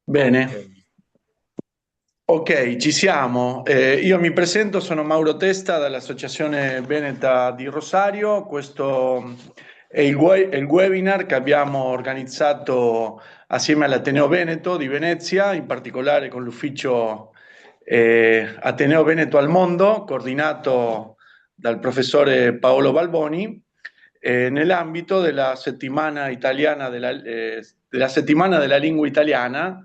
Bene, Ok, ok, ci siamo. Io mi presento, sono Mauro Testa dall'Associazione Veneta di Rosario. Questo è il webinar che abbiamo organizzato assieme all'Ateneo Veneto di Venezia, in particolare con l'ufficio Ateneo Veneto al Mondo, coordinato dal professore Paolo Balboni, nell'ambito della settimana italiana della settimana della lingua italiana,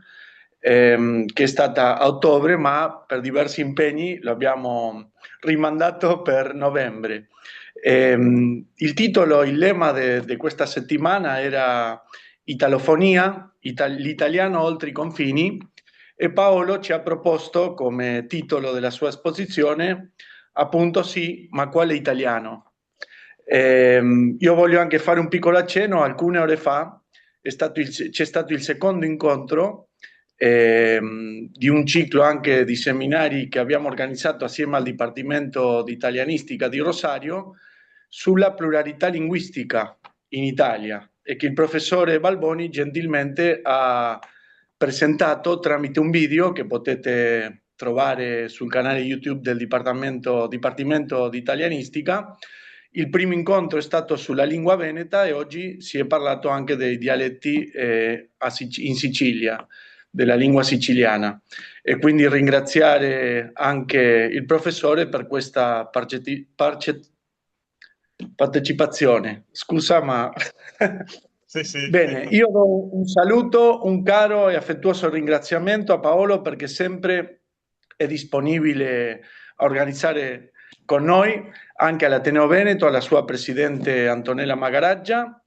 che è stata a ottobre, ma per diversi impegni lo abbiamo rimandato per novembre. Il titolo, il lema di questa settimana era Italofonia, l'italiano oltre i confini, e Paolo ci ha proposto come titolo della sua esposizione appunto sì, ma quale italiano? Io voglio anche fare un piccolo accenno. Alcune ore fa c'è stato il secondo incontro di un ciclo anche di seminari che abbiamo organizzato assieme al Dipartimento di Italianistica di Rosario sulla pluralità linguistica in Italia e che il professore Balboni gentilmente ha presentato tramite un video che potete trovare sul canale YouTube del Dipartimento di Italianistica. Il primo incontro è stato sulla lingua veneta e oggi si è parlato anche dei dialetti in Sicilia, della lingua siciliana. E quindi ringraziare anche il professore per questa partecipazione. Scusa, ma sì, sì. bene, io do un saluto, un caro e affettuoso ringraziamento a Paolo perché sempre è disponibile a organizzare con noi, anche all'Ateneo Veneto, alla sua presidente Antonella Magaraggia.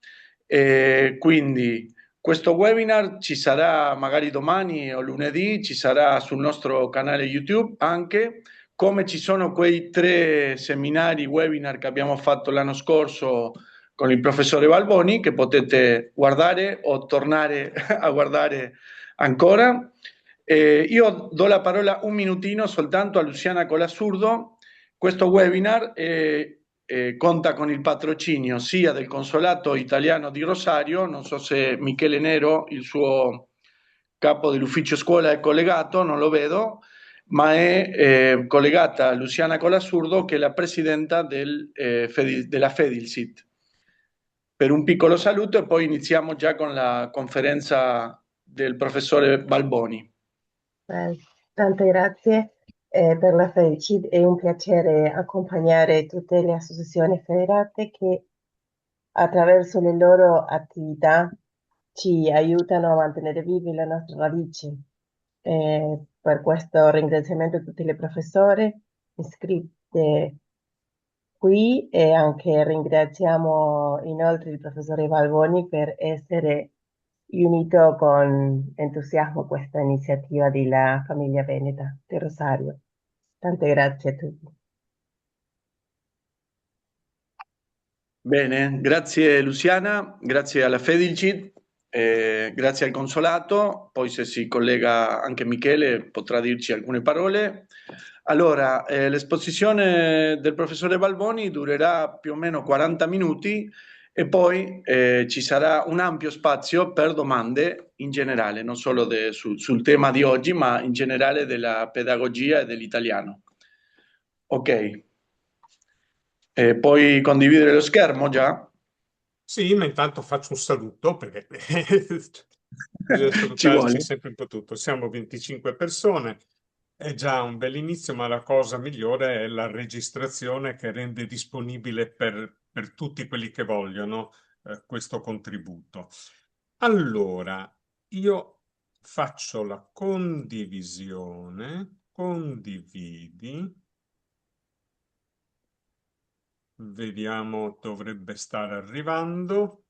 E quindi questo webinar ci sarà magari domani o lunedì, ci sarà sul nostro canale YouTube anche, come ci sono quei 3 seminari webinar che abbiamo fatto l'anno scorso con il professore Balboni, che potete guardare o tornare a guardare ancora. Io do la parola un minutino soltanto a Luciana Colassurdo. Questo webinar conta con il patrocinio sia del Consolato Italiano di Rosario, non so se Michele Nero, il suo capo dell'ufficio scuola, è collegato, non lo vedo, ma è collegata Luciana Colassurdo, che è la presidenta della Fedilsit. Per un piccolo saluto e poi iniziamo già con la conferenza del professore Balboni. Eh, Tante grazie per la FECID, è un piacere accompagnare tutte le associazioni federate che attraverso le loro attività ci aiutano a mantenere vive le nostre radici. Per questo ringraziamento a tutte le professore iscritte qui e anche ringraziamo inoltre il professore Valvoni per essere unito con entusiasmo a questa iniziativa della famiglia Veneta di Rosario. Tante grazie a tutti. Bene, grazie Luciana, grazie alla Fedilcid, grazie al Consolato, poi se si collega anche Michele potrà dirci alcune parole. Allora, l'esposizione del professore Balboni durerà più o meno 40 minuti e poi ci sarà un ampio spazio per domande in generale, non solo sul tema di oggi, ma in generale della pedagogia e dell'italiano. Ok. Puoi condividere lo schermo già? Sì, ma intanto faccio un saluto perché bisogna Ci salutarci vuole? sempre un po' tutto. Siamo 25 persone, è già un bel inizio, ma la cosa migliore è la registrazione che rende disponibile per tutti quelli che vogliono questo contributo. Allora, io faccio la condivisione, condividi. Vediamo, dovrebbe stare arrivando.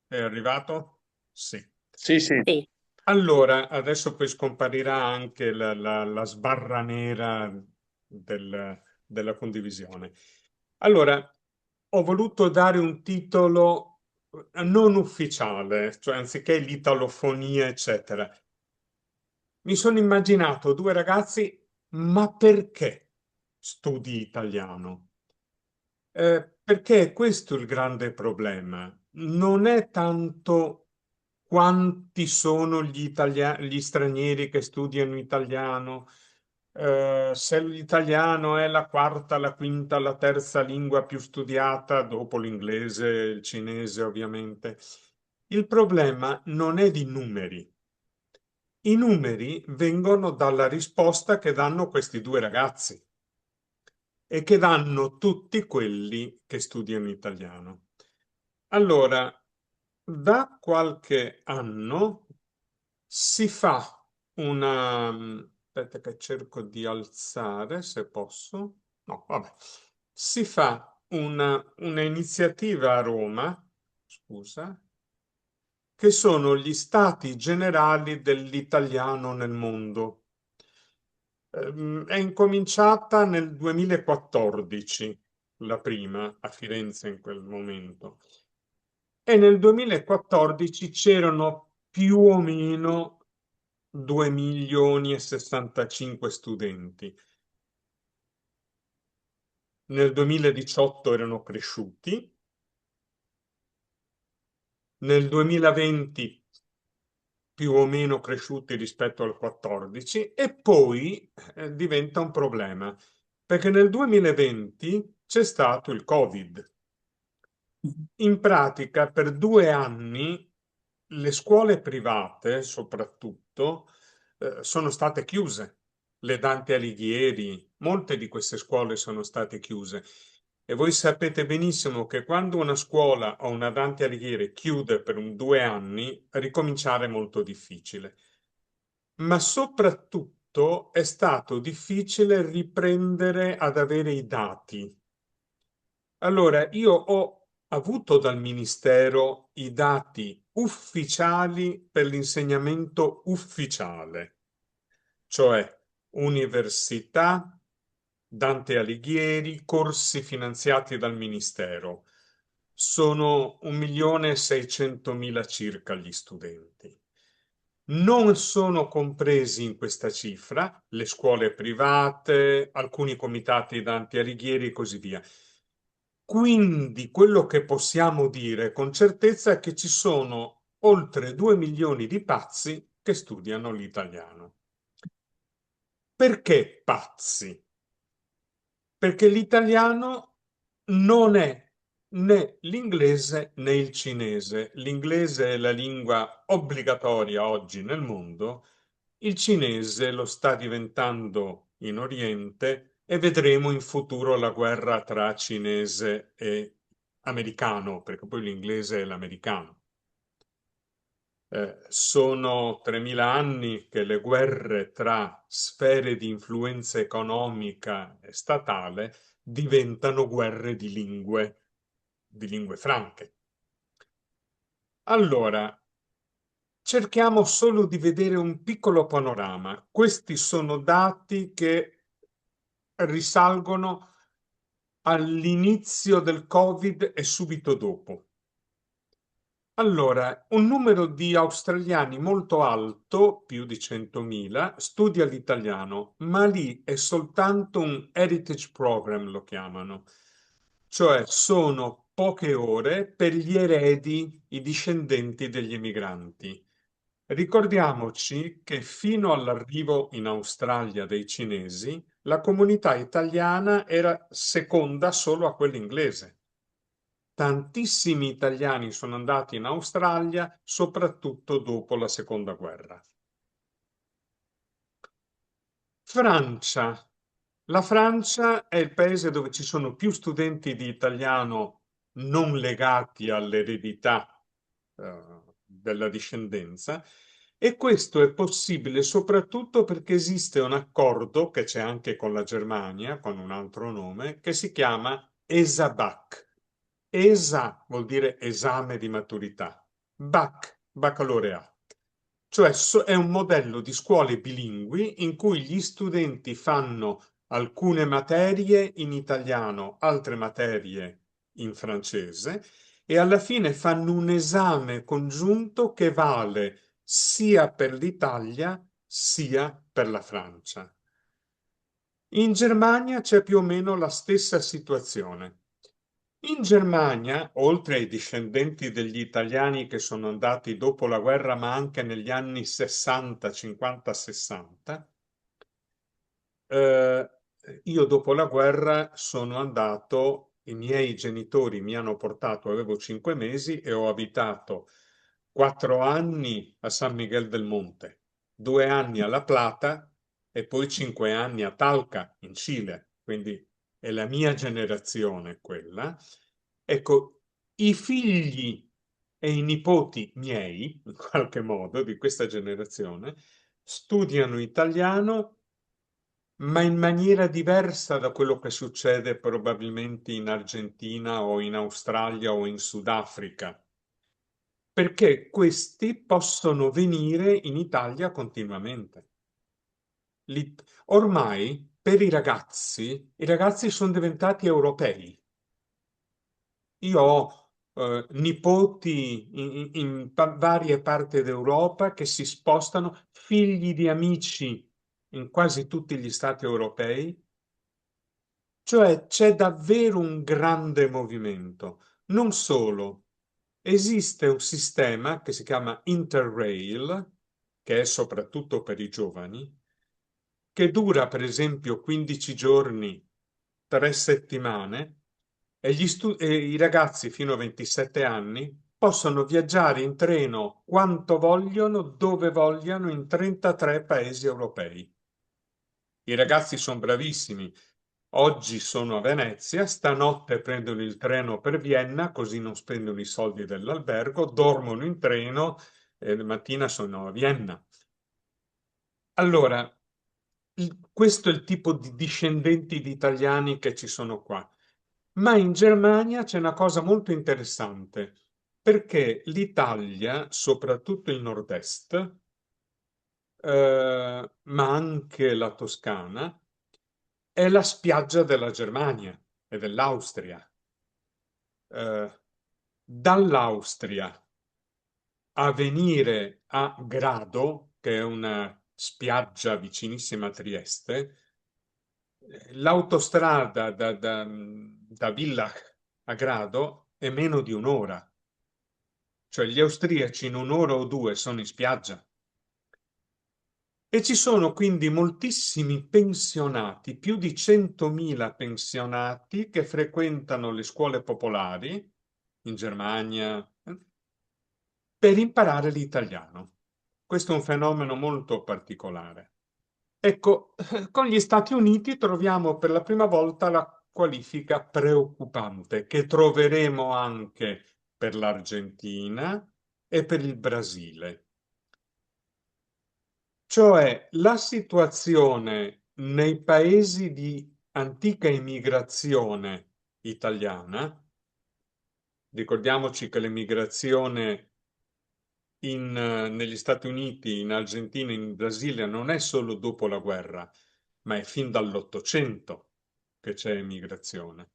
È arrivato? Sì. Sì, sì. Sì, Allora, adesso poi scomparirà anche la sbarra nera della condivisione. Allora, ho voluto dare un titolo non ufficiale, cioè anziché l'italofonia, eccetera. Mi sono immaginato due ragazzi, ma perché studi italiano? Perché questo è il grande problema. Non è tanto quanti sono gli stranieri che studiano italiano, se l'italiano è la quarta, la quinta, la terza lingua più studiata, dopo l'inglese e il cinese, ovviamente. Il problema non è di numeri. I numeri vengono dalla risposta che danno questi due ragazzi e che danno tutti quelli che studiano italiano. Allora, da qualche anno si fa una... Aspetta che cerco di alzare se posso. No, vabbè. Si fa una iniziativa a Roma, scusa, che sono gli stati generali dell'italiano nel mondo. È incominciata nel 2014, la prima, a Firenze in quel momento. E nel 2014 c'erano più o meno 2 milioni e 65 studenti. Nel 2018 erano cresciuti, nel 2020 più o meno cresciuti rispetto al 14 e poi diventa un problema perché nel 2020 c'è stato il Covid. In pratica per 2 anni le scuole private, soprattutto, sono state chiuse. Le Dante Alighieri, molte di queste scuole sono state chiuse. E voi sapete benissimo che quando una scuola o una Dante Alighieri chiude per 2 anni, ricominciare è molto difficile. Ma soprattutto è stato difficile riprendere ad avere i dati. Allora, io ho avuto dal Ministero i dati ufficiali per l'insegnamento ufficiale, cioè università, Dante Alighieri, corsi finanziati dal Ministero. Sono 1.600.000 circa gli studenti. Non sono compresi in questa cifra le scuole private, alcuni comitati Dante Alighieri e così via. Quindi quello che possiamo dire con certezza è che ci sono oltre 2 milioni di pazzi che studiano l'italiano. Perché pazzi? Perché l'italiano non è né l'inglese né il cinese. L'inglese è la lingua obbligatoria oggi nel mondo, il cinese lo sta diventando in Oriente e vedremo in futuro la guerra tra cinese e americano, perché poi l'inglese è l'americano. Sono 3.000 anni che le guerre tra sfere di influenza economica e statale diventano guerre di lingue franche. Allora, cerchiamo solo di vedere un piccolo panorama. Questi sono dati che risalgono all'inizio del Covid e subito dopo. Allora, un numero di australiani molto alto, più di 100.000, studia l'italiano, ma lì è soltanto un heritage program, lo chiamano, cioè sono poche ore per gli eredi, i discendenti degli emigranti. Ricordiamoci che fino all'arrivo in Australia dei cinesi, la comunità italiana era seconda solo a quella inglese. Tantissimi italiani sono andati in Australia, soprattutto dopo la seconda guerra. Francia. La Francia è il paese dove ci sono più studenti di italiano non legati all'eredità della discendenza e questo è possibile soprattutto perché esiste un accordo che c'è anche con la Germania, con un altro nome, che si chiama ESA-BAC. ESA vuol dire esame di maturità, BAC, baccalaureato. Cioè è un modello di scuole bilingui in cui gli studenti fanno alcune materie in italiano, altre materie in francese e alla fine fanno un esame congiunto che vale sia per l'Italia sia per la Francia. In Germania c'è più o meno la stessa situazione. In Germania, oltre ai discendenti degli italiani che sono andati dopo la guerra, ma anche negli anni 60, 50, 60, io dopo la guerra sono andato, i miei genitori mi hanno portato, avevo 5 mesi e ho abitato 4 anni a San Miguel del Monte, 2 anni a La Plata e poi 5 anni a Talca, in Cile. Quindi è la mia generazione quella. Ecco, i figli e i nipoti miei, in qualche modo, di questa generazione, studiano italiano ma in maniera diversa da quello che succede probabilmente in Argentina o in Australia o in Sudafrica, perché questi possono venire in Italia continuamente. Ormai per i ragazzi sono diventati europei. Io ho nipoti in varie parti d'Europa che si spostano, figli di amici in quasi tutti gli stati europei. Cioè c'è davvero un grande movimento. Non solo, esiste un sistema che si chiama Interrail, che è soprattutto per i giovani, che dura per esempio 15 giorni, 3 settimane, e i ragazzi fino a 27 anni possono viaggiare in treno quanto vogliono, dove vogliono, in 33 paesi europei. I ragazzi sono bravissimi. Oggi sono a Venezia, stanotte prendono il treno per Vienna, così non spendono i soldi dell'albergo, dormono in treno e la mattina sono a Vienna. Allora, questo è il tipo di discendenti di italiani che ci sono qua. Ma in Germania c'è una cosa molto interessante, perché l'Italia, soprattutto il nord-est, ma anche la Toscana, è la spiaggia della Germania e dell'Austria. Dall'Austria a venire a Grado, che è una spiaggia vicinissima a Trieste, l'autostrada da Villach a Grado è meno di un'ora. Cioè gli austriaci in un'ora o due sono in spiaggia. E ci sono quindi moltissimi pensionati, più di 100.000 pensionati che frequentano le scuole popolari in Germania per imparare l'italiano. Questo è un fenomeno molto particolare. Ecco, con gli Stati Uniti troviamo per la prima volta la qualifica preoccupante che troveremo anche per l'Argentina e per il Brasile. Cioè la situazione nei paesi di antica immigrazione italiana, ricordiamoci che l'emigrazione negli Stati Uniti, in Argentina, in Brasile non è solo dopo la guerra, ma è fin dall'Ottocento che c'è emigrazione.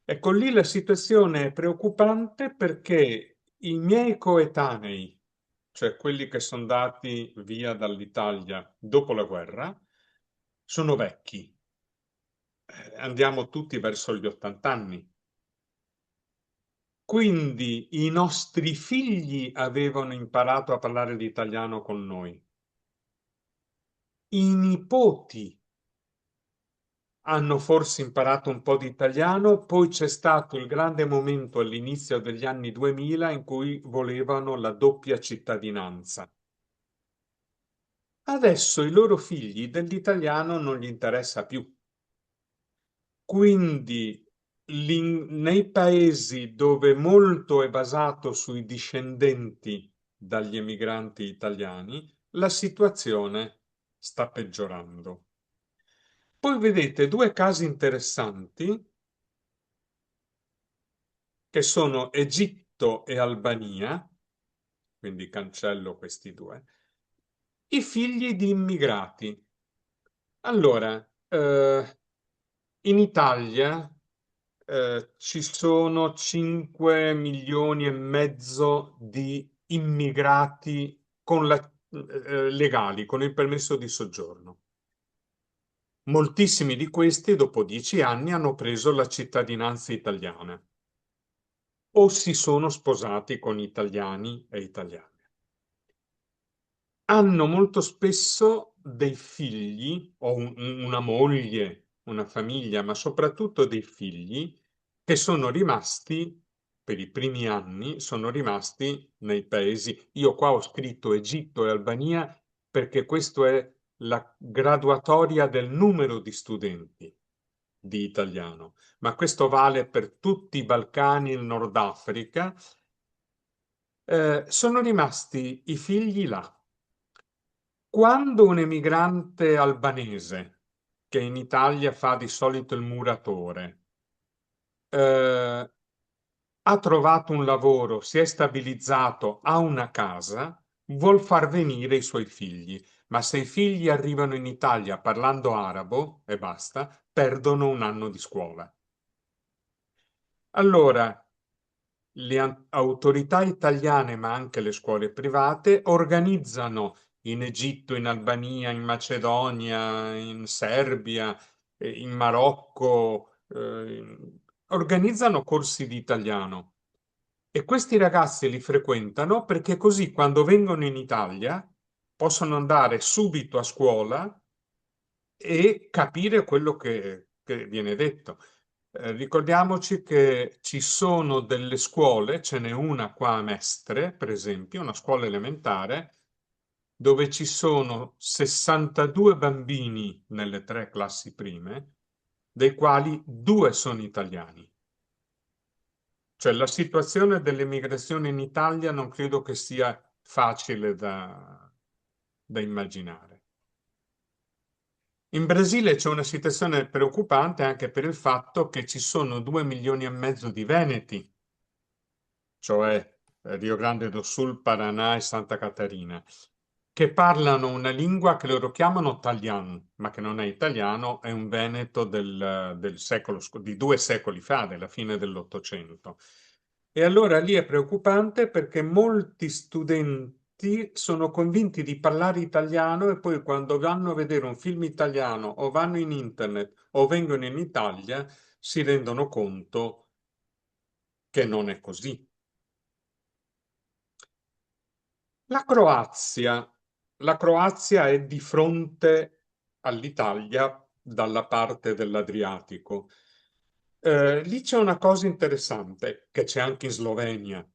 Ecco, lì la situazione è preoccupante perché i miei coetanei, cioè quelli che sono andati via dall'Italia dopo la guerra, sono vecchi. Andiamo tutti verso gli 80 anni. Quindi i nostri figli avevano imparato a parlare l'italiano con noi. I nipoti hanno forse imparato un po' di italiano, poi c'è stato il grande momento all'inizio degli anni 2000 in cui volevano la doppia cittadinanza. Adesso i loro figli dell'italiano non gli interessa più. Quindi nei paesi dove molto è basato sui discendenti dagli emigranti italiani, la situazione sta peggiorando. Poi vedete due casi interessanti che sono Egitto e Albania, quindi cancello questi due, i figli di immigrati. Allora, in Italia ci sono 5 milioni e mezzo di immigrati legali, con il permesso di soggiorno. Moltissimi di questi, dopo 10 anni, hanno preso la cittadinanza italiana. o si sono sposati con italiani e italiane. Hanno molto spesso dei figli o una moglie, una famiglia, ma soprattutto dei figli che sono rimasti, per i primi anni, sono rimasti nei paesi. Io qua ho scritto Egitto e Albania perché questa è la graduatoria del numero di studenti di italiano, ma questo vale per tutti i Balcani e il Nord Africa. Sono rimasti i figli là. Quando un emigrante albanese, che in Italia fa di solito il muratore, ha trovato un lavoro, si è stabilizzato, ha una casa, vuol far venire i suoi figli, ma se i figli arrivano in Italia parlando arabo e basta, perdono un anno di scuola. Allora, le autorità italiane, ma anche le scuole private, organizzano in Egitto, in Albania, in Macedonia, in Serbia, in Marocco, organizzano corsi di italiano. E questi ragazzi li frequentano perché così quando vengono in Italia possono andare subito a scuola e capire quello che viene detto. Ricordiamoci che ci sono delle scuole, ce n'è una qua a Mestre, per esempio, una scuola elementare, dove ci sono 62 bambini nelle 3 classi prime, dei quali 2 sono italiani. Cioè la situazione dell'emigrazione in Italia non credo che sia facile da immaginare. In Brasile c'è una situazione preoccupante anche per il fatto che ci sono 2 milioni e mezzo di veneti, cioè Rio Grande do Sul, Paraná e Santa Catarina, che parlano una lingua che loro chiamano Talian, ma che non è italiano, è un veneto del secolo, di 2 secoli fa, della fine dell'Ottocento. E allora lì è preoccupante perché molti studenti sono convinti di parlare italiano e poi quando vanno a vedere un film italiano o vanno in internet o vengono in Italia si rendono conto che non è così. La Croazia. La Croazia è di fronte all'Italia dalla parte dell'Adriatico. Lì c'è una cosa interessante che c'è anche in Slovenia,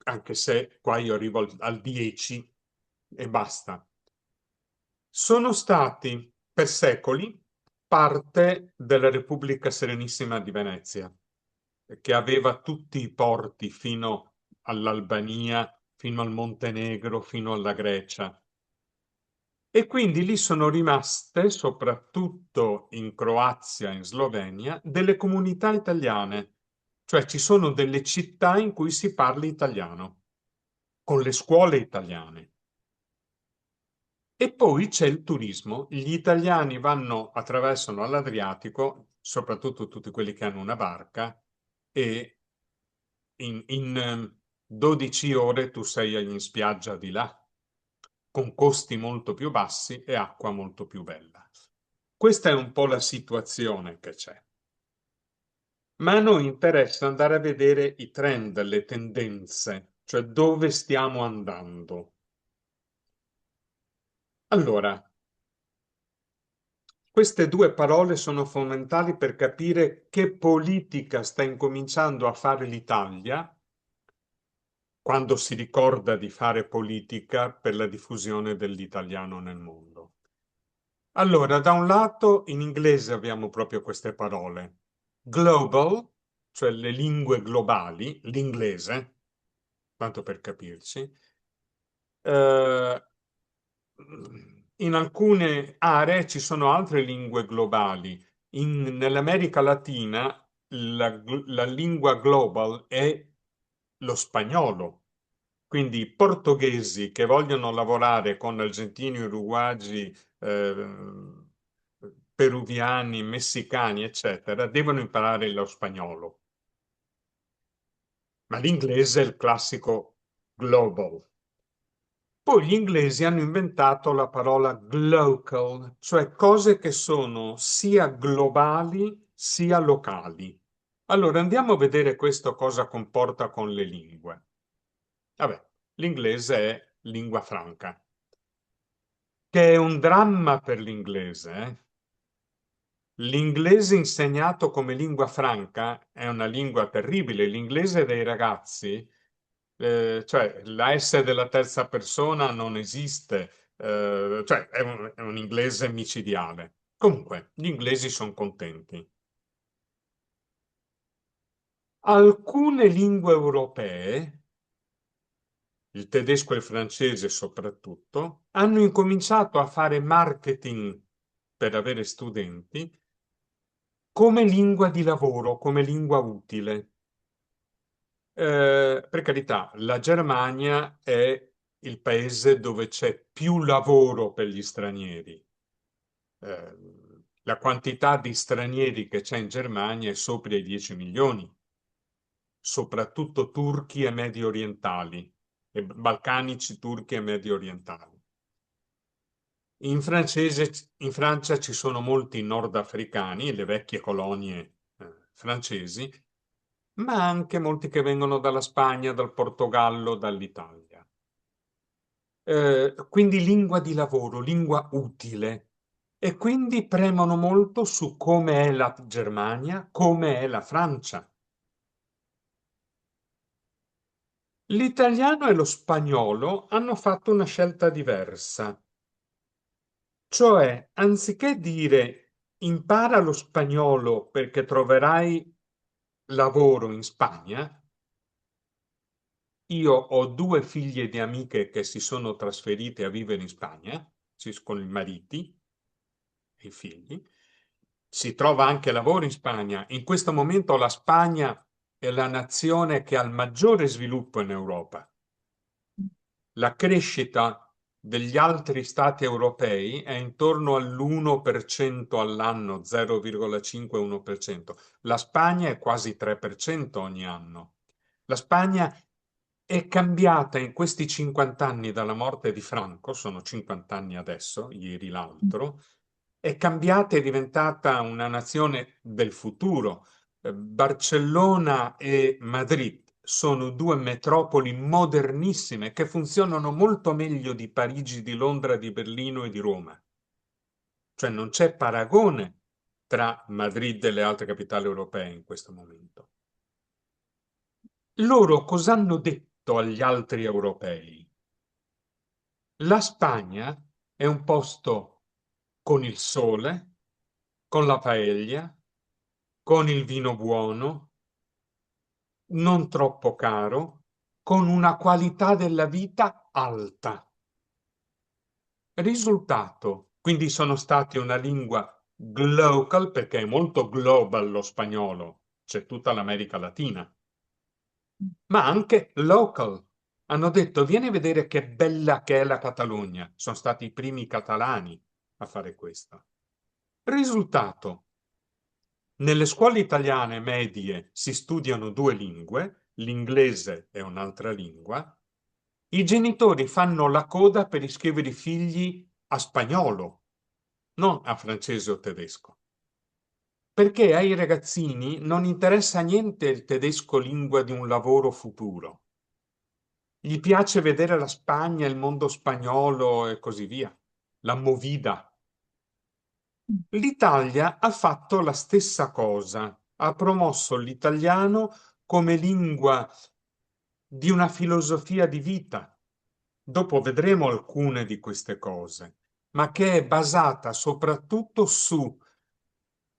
anche se qua io arrivo al 10 e basta. Sono stati per secoli parte della Repubblica Serenissima di Venezia, che aveva tutti i porti fino all'Albania, fino al Montenegro, fino alla Grecia. E quindi lì sono rimaste, soprattutto in Croazia e in Slovenia, delle comunità italiane, cioè ci sono delle città in cui si parla italiano, con le scuole italiane. E poi c'è il turismo. Gli italiani attraversano l'Adriatico, soprattutto tutti quelli che hanno una barca, e in 12 ore tu sei in spiaggia di là, con costi molto più bassi e acqua molto più bella. Questa è un po' la situazione che c'è. Ma a noi interessa andare a vedere i trend, le tendenze, cioè dove stiamo andando. Allora, queste 2 parole sono fondamentali per capire che politica sta incominciando a fare l'Italia quando si ricorda di fare politica per la diffusione dell'italiano nel mondo. Allora, da un lato in inglese abbiamo proprio queste parole. Global, cioè le lingue globali, l'inglese, tanto per capirci. In alcune aree ci sono altre lingue globali. Nell'America Latina la lingua global è lo spagnolo. Quindi i portoghesi che vogliono lavorare con argentini, uruguagi, peruviani, messicani, eccetera, devono imparare lo spagnolo. Ma l'inglese è il classico global. Poi gli inglesi hanno inventato la parola glocal, cioè cose che sono sia globali sia locali. Allora, andiamo a vedere questo cosa comporta con le lingue. Vabbè, l'inglese è lingua franca, che è un dramma per l'inglese, eh? L'inglese insegnato come lingua franca è una lingua terribile. L'inglese dei ragazzi, cioè la S della terza persona non esiste, cioè è un inglese micidiale. Comunque, gli inglesi sono contenti. Alcune lingue europee, il tedesco e il francese soprattutto, hanno incominciato a fare marketing per avere studenti come lingua di lavoro, come lingua utile. Per carità, la Germania è il paese dove c'è più lavoro per gli stranieri. Eh, la quantità di stranieri che c'è in Germania è sopra i 10 milioni, soprattutto turchi e medio orientali, e balcanici, turchi e medio orientali. In Francia ci sono molti nordafricani, le vecchie colonie francesi, ma anche molti che vengono dalla Spagna, dal Portogallo, dall'Italia. Quindi lingua di lavoro, lingua utile. E quindi premono molto su come è la Germania, come è la Francia. L'italiano e lo spagnolo hanno fatto una scelta diversa. Cioè, anziché dire impara lo spagnolo perché troverai lavoro in Spagna, io ho due figlie di amiche che si sono trasferite a vivere in Spagna, con i mariti e i figli. Si trova anche lavoro in Spagna. In questo momento la Spagna è la nazione che ha il maggiore sviluppo in Europa. La crescita degli altri stati europei è intorno all'1% all'anno, 0,5-1%. La Spagna è quasi 3% ogni anno. La Spagna è cambiata in questi 50 anni dalla morte di Franco, sono 50 anni adesso, ieri l'altro, è cambiata e è diventata una nazione del futuro. Barcellona e Madrid sono due metropoli modernissime che funzionano molto meglio di Parigi, di Londra, di Berlino e di Roma. Cioè non c'è paragone tra Madrid e le altre capitali europee in questo momento. Loro cosa hanno detto agli altri europei? La Spagna è un posto con il sole, con la paella, con il vino buono, non troppo caro, con una qualità della vita alta. Risultato, quindi sono stati una lingua glocal, perché è molto global lo spagnolo, c'è tutta l'America Latina, ma anche local. Hanno detto, vieni a vedere che bella che è la Catalogna. Sono stati i primi catalani a fare questo. Risultato, nelle scuole italiane medie si studiano due lingue, l'inglese è un'altra lingua, i genitori fanno la coda per iscrivere i figli a spagnolo, non a francese o tedesco. Perché ai ragazzini non interessa niente il tedesco lingua di un lavoro futuro. Gli piace vedere la Spagna, il mondo spagnolo e così via, la movida. L'Italia ha fatto la stessa cosa, ha promosso l'italiano come lingua di una filosofia di vita. Dopo vedremo alcune di queste cose, ma che è basata soprattutto su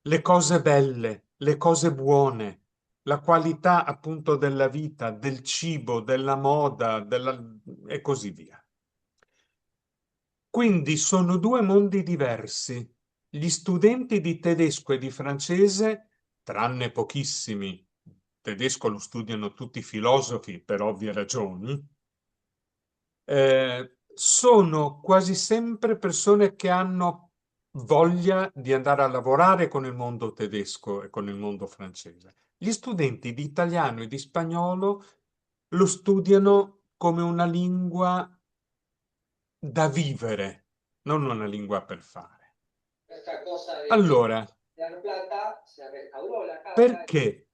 le cose belle, le cose buone, la qualità appunto della vita, del cibo, della moda, e così via. Quindi sono due mondi diversi. Gli studenti di tedesco e di francese, tranne pochissimi, tedesco lo studiano tutti i filosofi per ovvie ragioni, sono quasi sempre persone che hanno voglia di andare a lavorare con il mondo tedesco e con il mondo francese. Gli studenti di italiano e di spagnolo lo studiano come una lingua da vivere, non una lingua per fare. Allora, perché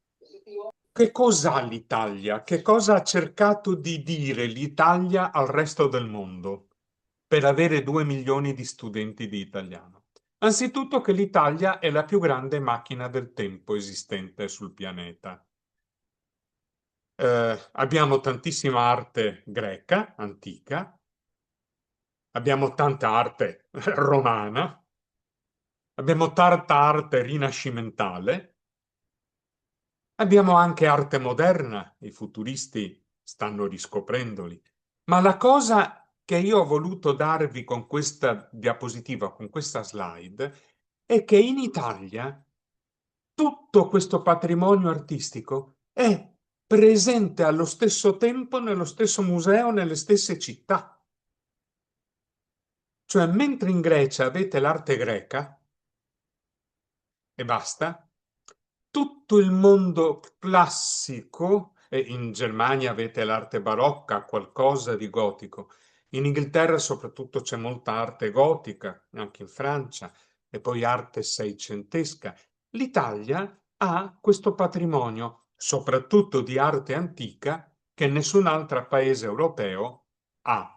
Che cos'ha l'Italia? Che cosa ha cercato di dire l'Italia al resto del mondo per avere 2 milioni di studenti di italiano? Anzitutto che l'Italia è la più grande macchina del tempo esistente sul pianeta. Abbiamo tantissima arte greca, antica, abbiamo tanta arte romana, abbiamo tanta arte rinascimentale, abbiamo anche arte moderna, i futuristi stanno riscoprendoli. Ma la cosa che io ho voluto darvi con questa diapositiva, con questa slide, è che in Italia tutto questo patrimonio artistico è presente allo stesso tempo nello stesso museo, nelle stesse città. Cioè, mentre in Grecia avete l'arte greca e basta, tutto il mondo classico, e in Germania avete l'arte barocca, qualcosa di gotico, in Inghilterra soprattutto c'è molta arte gotica, anche in Francia, e poi arte seicentesca. L'Italia ha questo patrimonio, soprattutto di arte antica, che nessun altro paese europeo ha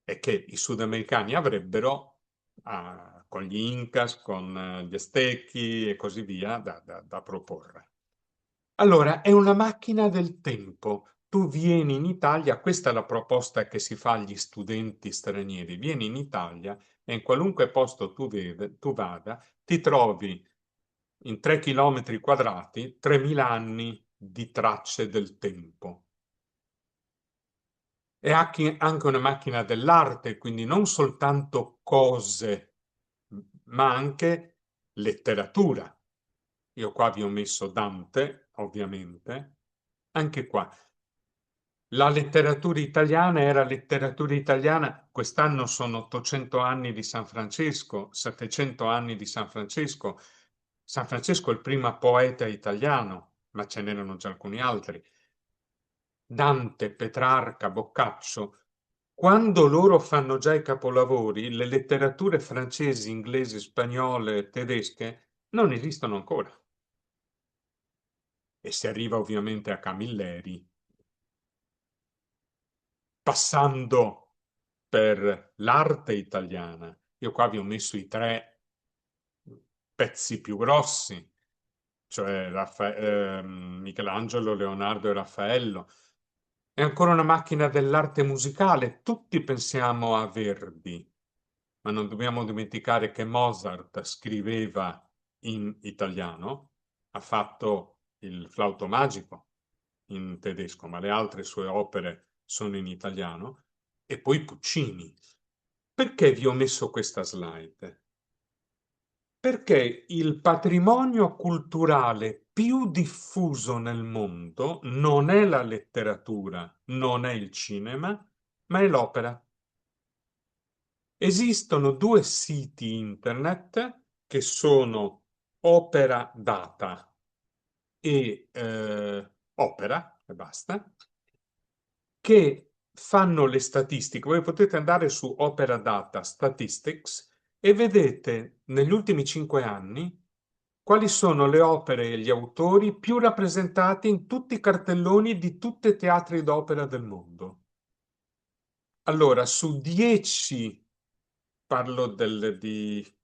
e che i sudamericani avrebbero con gli Incas, con gli Aztechi e così via da proporre. Allora, è una macchina del tempo. Tu vieni in Italia, questa è la proposta che si fa agli studenti stranieri, vieni in Italia e in qualunque posto tu vada, ti trovi in 3 chilometri quadrati 3000 anni di tracce del tempo. È anche una macchina dell'arte, quindi non soltanto cose, ma anche letteratura. Io qua vi ho messo Dante, ovviamente. Anche qua. La letteratura italiana era letteratura italiana. Quest'anno sono 800 anni di San Francesco, 700 anni di San Francesco. San Francesco è il primo poeta italiano, ma ce n'erano già alcuni altri. Dante, Petrarca, Boccaccio. Quando loro fanno già i capolavori, le letterature francesi, inglesi, spagnole, tedesche non esistono ancora. E si arriva ovviamente a Camilleri, passando per l'arte italiana. Io qua vi ho messo i 3 pezzi più grossi, cioè Michelangelo, Leonardo e Raffaello. È ancora una macchina dell'arte musicale. Tutti pensiamo a Verdi, ma non dobbiamo dimenticare che Mozart scriveva in italiano, ha fatto il Flauto Magico in tedesco, ma le altre sue opere sono in italiano, e poi Puccini. Perché vi ho messo questa slide? Perché il patrimonio culturale più diffuso nel mondo non è la letteratura, non è il cinema, ma è l'opera. Esistono 2 siti internet che sono Opera Data e Opera, e basta, che fanno le statistiche. Voi potete andare su Opera Data Statistics e vedete negli ultimi 5 anni quali sono le opere e gli autori più rappresentati in tutti i cartelloni di tutti i teatri d'opera del mondo. Allora, su 10, parlo di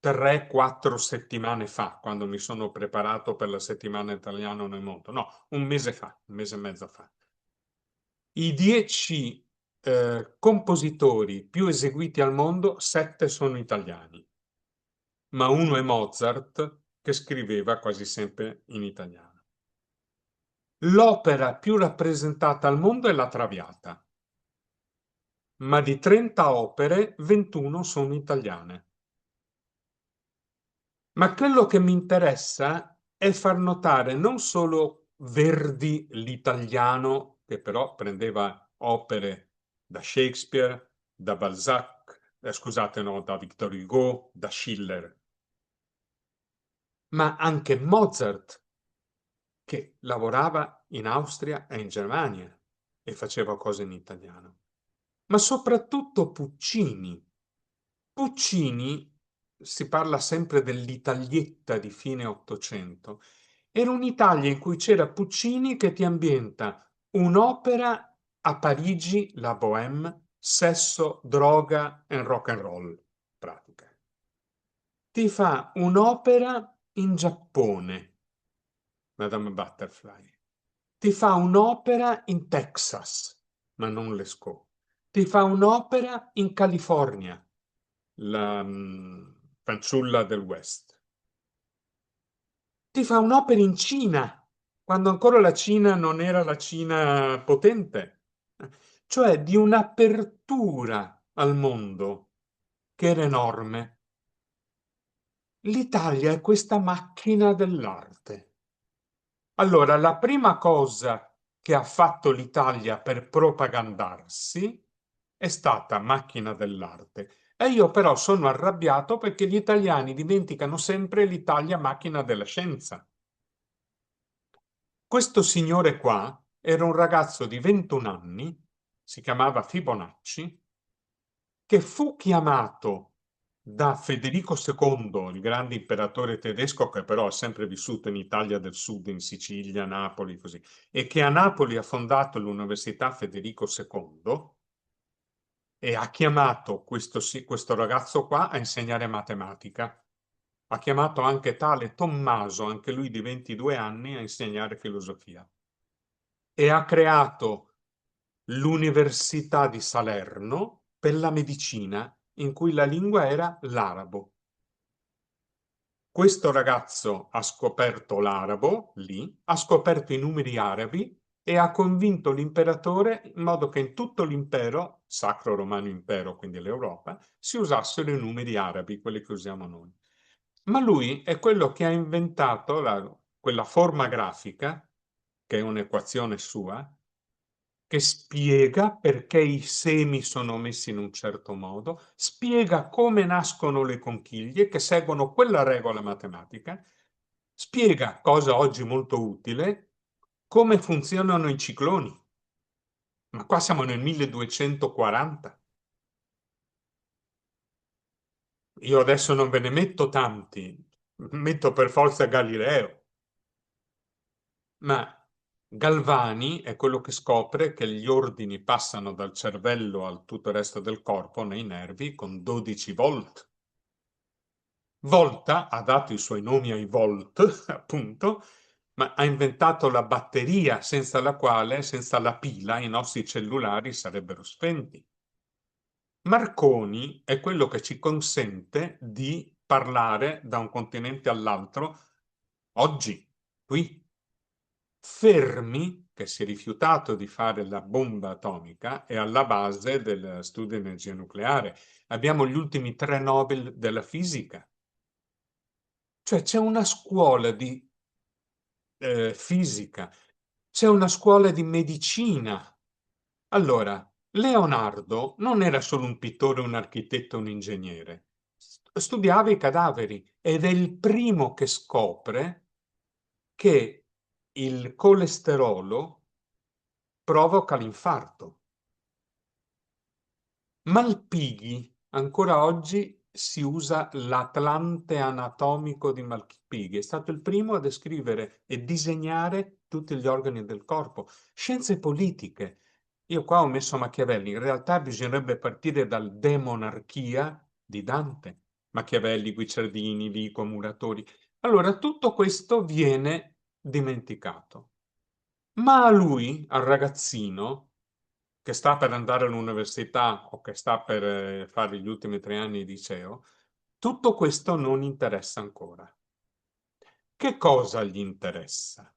3-4 settimane fa, quando mi sono preparato per la settimana italiana nel mondo, no, un mese fa, un mese e mezzo fa. I 10 compositori più eseguiti al mondo, 7 sono italiani, ma uno è Mozart, che scriveva quasi sempre in italiano. L'opera più rappresentata al mondo è La Traviata, ma di 30 opere, 21 sono italiane. Ma quello che mi interessa è far notare non solo Verdi l'italiano, che però prendeva opere da Shakespeare, da Balzac, scusate, no, da Victor Hugo, da Schiller, ma anche Mozart, che lavorava in Austria e in Germania e faceva cose in italiano. Ma soprattutto Puccini. Puccini, si parla sempre dell'Italietta di fine Ottocento, Era un'Italia in cui c'era Puccini che ti ambienta un'opera a Parigi, la Bohème, sesso, droga e rock and roll, pratica. Ti fa un'opera in Giappone, Madame Butterfly. Ti fa un'opera in Texas, ma non Lescaut. Ti fa un'opera in California, la fanciulla del West. Ti fa un'opera in Cina, quando ancora la Cina non era la Cina potente, cioè di un'apertura al mondo che era enorme. L'Italia è questa macchina dell'arte. Allora, la prima cosa che ha fatto l'Italia per propagandarsi è stata macchina dell'arte. E io però sono arrabbiato perché gli italiani dimenticano sempre l'Italia macchina della scienza. Questo signore qua era un ragazzo di 21 anni, si chiamava Fibonacci, che fu chiamato da Federico II, il grande imperatore tedesco che però ha sempre vissuto in Italia del Sud, in Sicilia, Napoli, così, e che a Napoli ha fondato l'Università Federico II e ha chiamato questo ragazzo qua a insegnare matematica. Ha chiamato anche tale Tommaso, anche lui di 22 anni, a insegnare filosofia. E ha creato l'Università di Salerno per la medicina, in cui la lingua era l'arabo. Questo ragazzo ha scoperto l'arabo lì, ha scoperto i numeri arabi e ha convinto l'imperatore in modo che in tutto l'impero, Sacro Romano Impero, quindi l'Europa, si usassero i numeri arabi, quelli che usiamo noi. Ma lui è quello che ha inventato quella forma grafica, che è un'equazione sua, che spiega perché i semi sono messi in un certo modo, spiega come nascono le conchiglie che seguono quella regola matematica, spiega, cosa oggi molto utile, come funzionano i cicloni. Ma qua siamo nel 1240. Io adesso non ve ne metto tanti, metto per forza Galileo. Ma Galvani è quello che scopre che gli ordini passano dal cervello al tutto il resto del corpo, nei nervi, con 12 volt. Volta ha dato i suoi nomi ai volt, appunto, ma ha inventato la batteria senza la quale, senza la pila, i nostri cellulari sarebbero spenti. Marconi è quello che ci consente di parlare da un continente all'altro oggi, qui. Fermi, che si è rifiutato di fare la bomba atomica, è alla base del studio di energia nucleare. Abbiamo gli ultimi 3 Nobel della fisica. Cioè c'è una scuola di fisica, c'è una scuola di medicina. Allora, Leonardo non era solo un pittore, un architetto, un ingegnere. Studiava i cadaveri ed è il primo che scopre che il colesterolo provoca l'infarto. Malpighi, ancora oggi si usa l'Atlante anatomico di Malpighi, è stato il primo a descrivere e disegnare tutti gli organi del corpo. Scienze politiche. Io qua ho messo Machiavelli, in realtà bisognerebbe partire dal De Monarchia di Dante. Machiavelli, Guicciardini, Vico, Muratori. Allora, tutto questo viene dimenticato. Ma a lui, al ragazzino, che sta per andare all'università o che sta per fare gli ultimi 3 anni di liceo, tutto questo non interessa ancora. Che cosa gli interessa?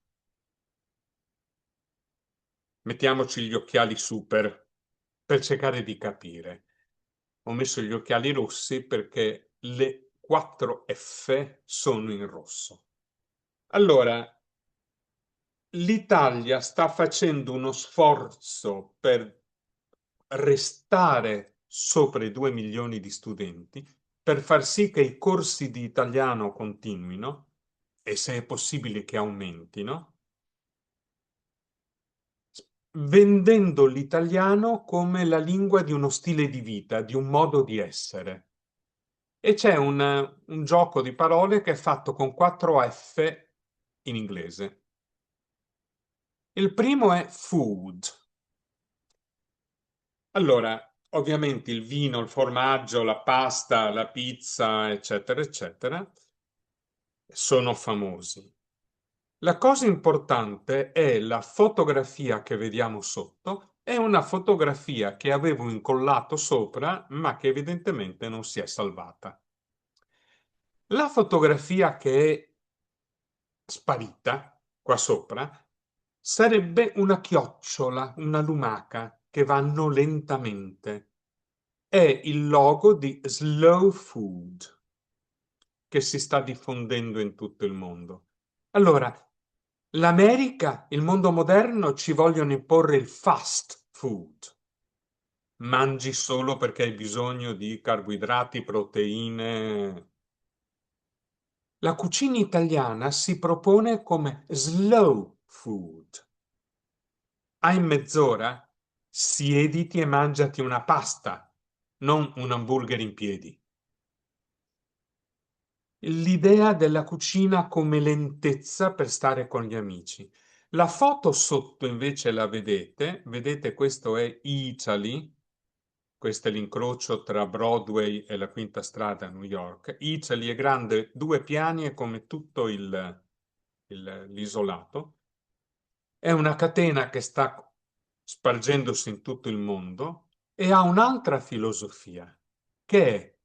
Mettiamoci gli occhiali super per cercare di capire. Ho messo gli occhiali rossi perché le 4 F sono in rosso. Allora, l'Italia sta facendo uno sforzo per restare sopra i 2 milioni di studenti, per far sì che i corsi di italiano continuino e se è possibile che aumentino, vendendo l'italiano come la lingua di uno stile di vita, di un modo di essere. E c'è un gioco di parole che è fatto con 4 F in inglese. Il primo è food. Allora, ovviamente il vino, il formaggio, la pasta, la pizza, eccetera, eccetera, sono famosi. La cosa importante è la fotografia che vediamo sotto, è una fotografia che avevo incollato sopra, ma che evidentemente non si è salvata. La fotografia che è sparita qua sopra sarebbe una chiocciola, una lumaca che vanno lentamente. È il logo di Slow Food che si sta diffondendo in tutto il mondo. Allora, l'America, il mondo moderno ci vogliono imporre il fast food. Mangi solo perché hai bisogno di carboidrati, proteine. La cucina italiana si propone come slow food. Hai mezz'ora? Siediti e mangiati una pasta, non un hamburger in piedi. L'idea della cucina come lentezza per stare con gli amici. La foto sotto invece la vedete questo è Italy, questo è l'incrocio tra Broadway e la Quinta Strada a New York. Italy è grande, 2 piani e come tutto l'isolato. È una catena che sta spargendosi in tutto il mondo e ha un'altra filosofia, che è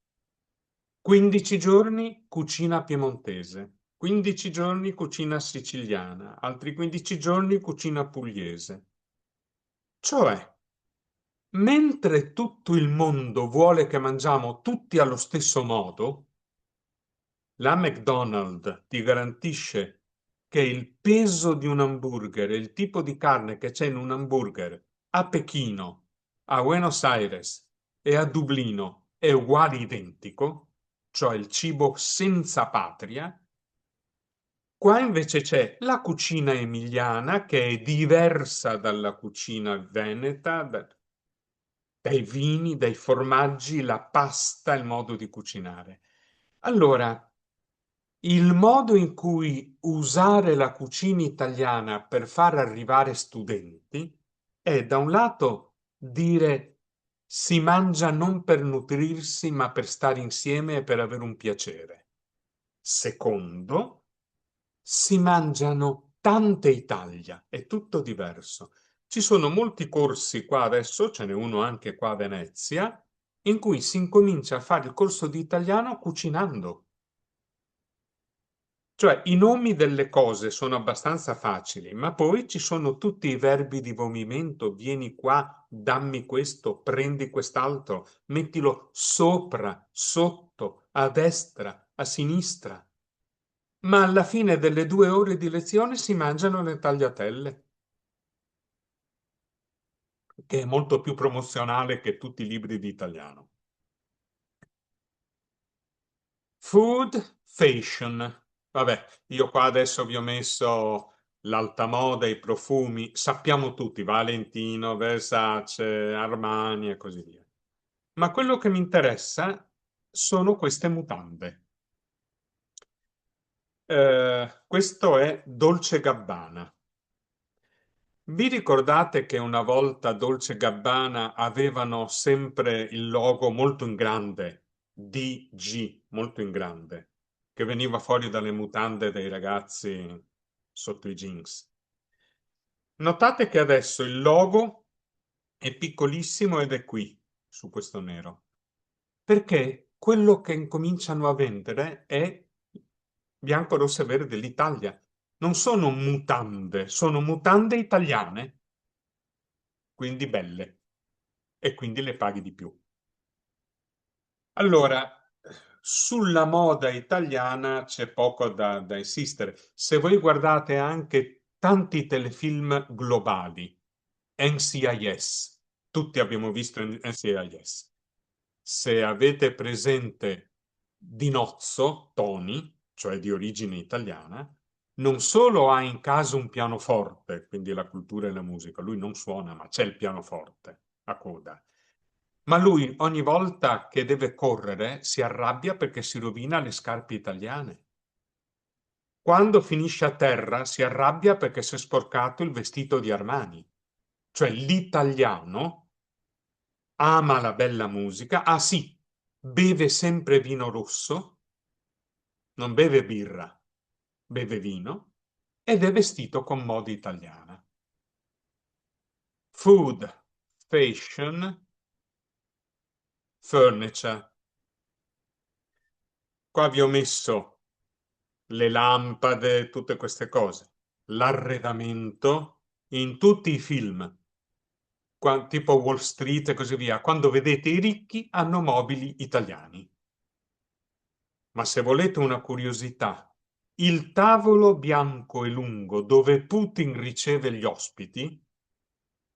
15 giorni cucina piemontese, 15 giorni cucina siciliana, altri 15 giorni cucina pugliese. Cioè, mentre tutto il mondo vuole che mangiamo tutti allo stesso modo, la McDonald's ti garantisce che il peso di un hamburger e il tipo di carne che c'è in un hamburger a Pechino, a Buenos Aires e a Dublino è uguale identico, cioè il cibo senza patria. Qua invece c'è la cucina emiliana che è diversa dalla cucina veneta, dai vini, dai formaggi, la pasta, il modo di cucinare. Allora, il modo in cui usare la cucina italiana per far arrivare studenti è da un lato dire si mangia non per nutrirsi ma per stare insieme e per avere un piacere. Secondo, si mangiano tante Italia, è tutto diverso. Ci sono molti corsi qua adesso, ce n'è uno anche qua a Venezia, in cui si incomincia a fare il corso di italiano cucinando. Cioè, i nomi delle cose sono abbastanza facili, ma poi ci sono tutti i verbi di movimento. Vieni qua, dammi questo, prendi quest'altro, mettilo sopra, sotto, a destra, a sinistra. Ma alla fine delle 2 ore di lezione si mangiano le tagliatelle, che è molto più promozionale che tutti i libri di italiano. Food fashion. Vabbè, io qua adesso vi ho messo l'alta moda, i profumi, sappiamo tutti, Valentino, Versace, Armani e così via. Ma quello che mi interessa sono queste mutande. Questo è Dolce Gabbana. Vi ricordate che una volta Dolce Gabbana avevano sempre il logo molto in grande, DG, molto in grande, che veniva fuori dalle mutande dei ragazzi sotto i jeans? Notate che adesso il logo è piccolissimo ed è qui, su questo nero, perché quello che incominciano a vendere è bianco, rosso e verde l'Italia. Non sono mutande italiane, quindi belle, e quindi le paghi di più. Allora, sulla moda italiana c'è poco da insistere. Se voi guardate anche tanti telefilm globali, NCIS, tutti abbiamo visto NCIS. Se avete presente Dinozzo, Tony, cioè di origine italiana, non solo ha in casa un pianoforte, quindi la cultura e la musica, lui non suona, ma c'è il pianoforte a coda. Ma lui ogni volta che deve correre si arrabbia perché si rovina le scarpe italiane. quando finisce a terra si arrabbia perché si è sporcato il vestito di Armani. Cioè l'italiano ama la bella musica, ah sì, beve sempre vino rosso, non beve birra, beve vino, ed è vestito con moda italiana. Food, fashion, furniture. Qua vi ho messo le lampade, tutte queste cose. L'arredamento in tutti i film, tipo Wall Street e così via. Quando vedete i ricchi hanno mobili italiani. Ma se volete una curiosità, il tavolo bianco e lungo dove Putin riceve gli ospiti,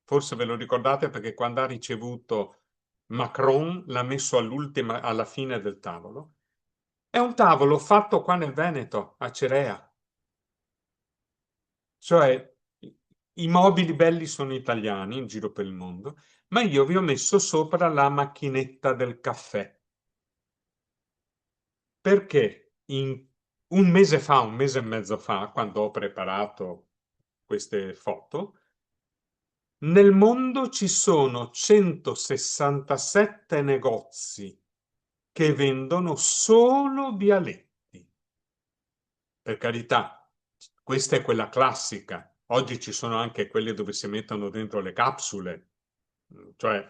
forse ve lo ricordate perché quando ha ricevuto Macron l'ha messo all'ultima, alla fine del tavolo, è un tavolo fatto qua nel Veneto, a Cerea. Cioè, i mobili belli sono italiani in giro per il mondo, ma io vi ho messo sopra la macchinetta del caffè. Perché un mese e mezzo fa, quando ho preparato queste foto, nel mondo ci sono 167 negozi che vendono solo vialetti. Per carità, questa è quella classica. Oggi ci sono anche quelle dove si mettono dentro le capsule, cioè,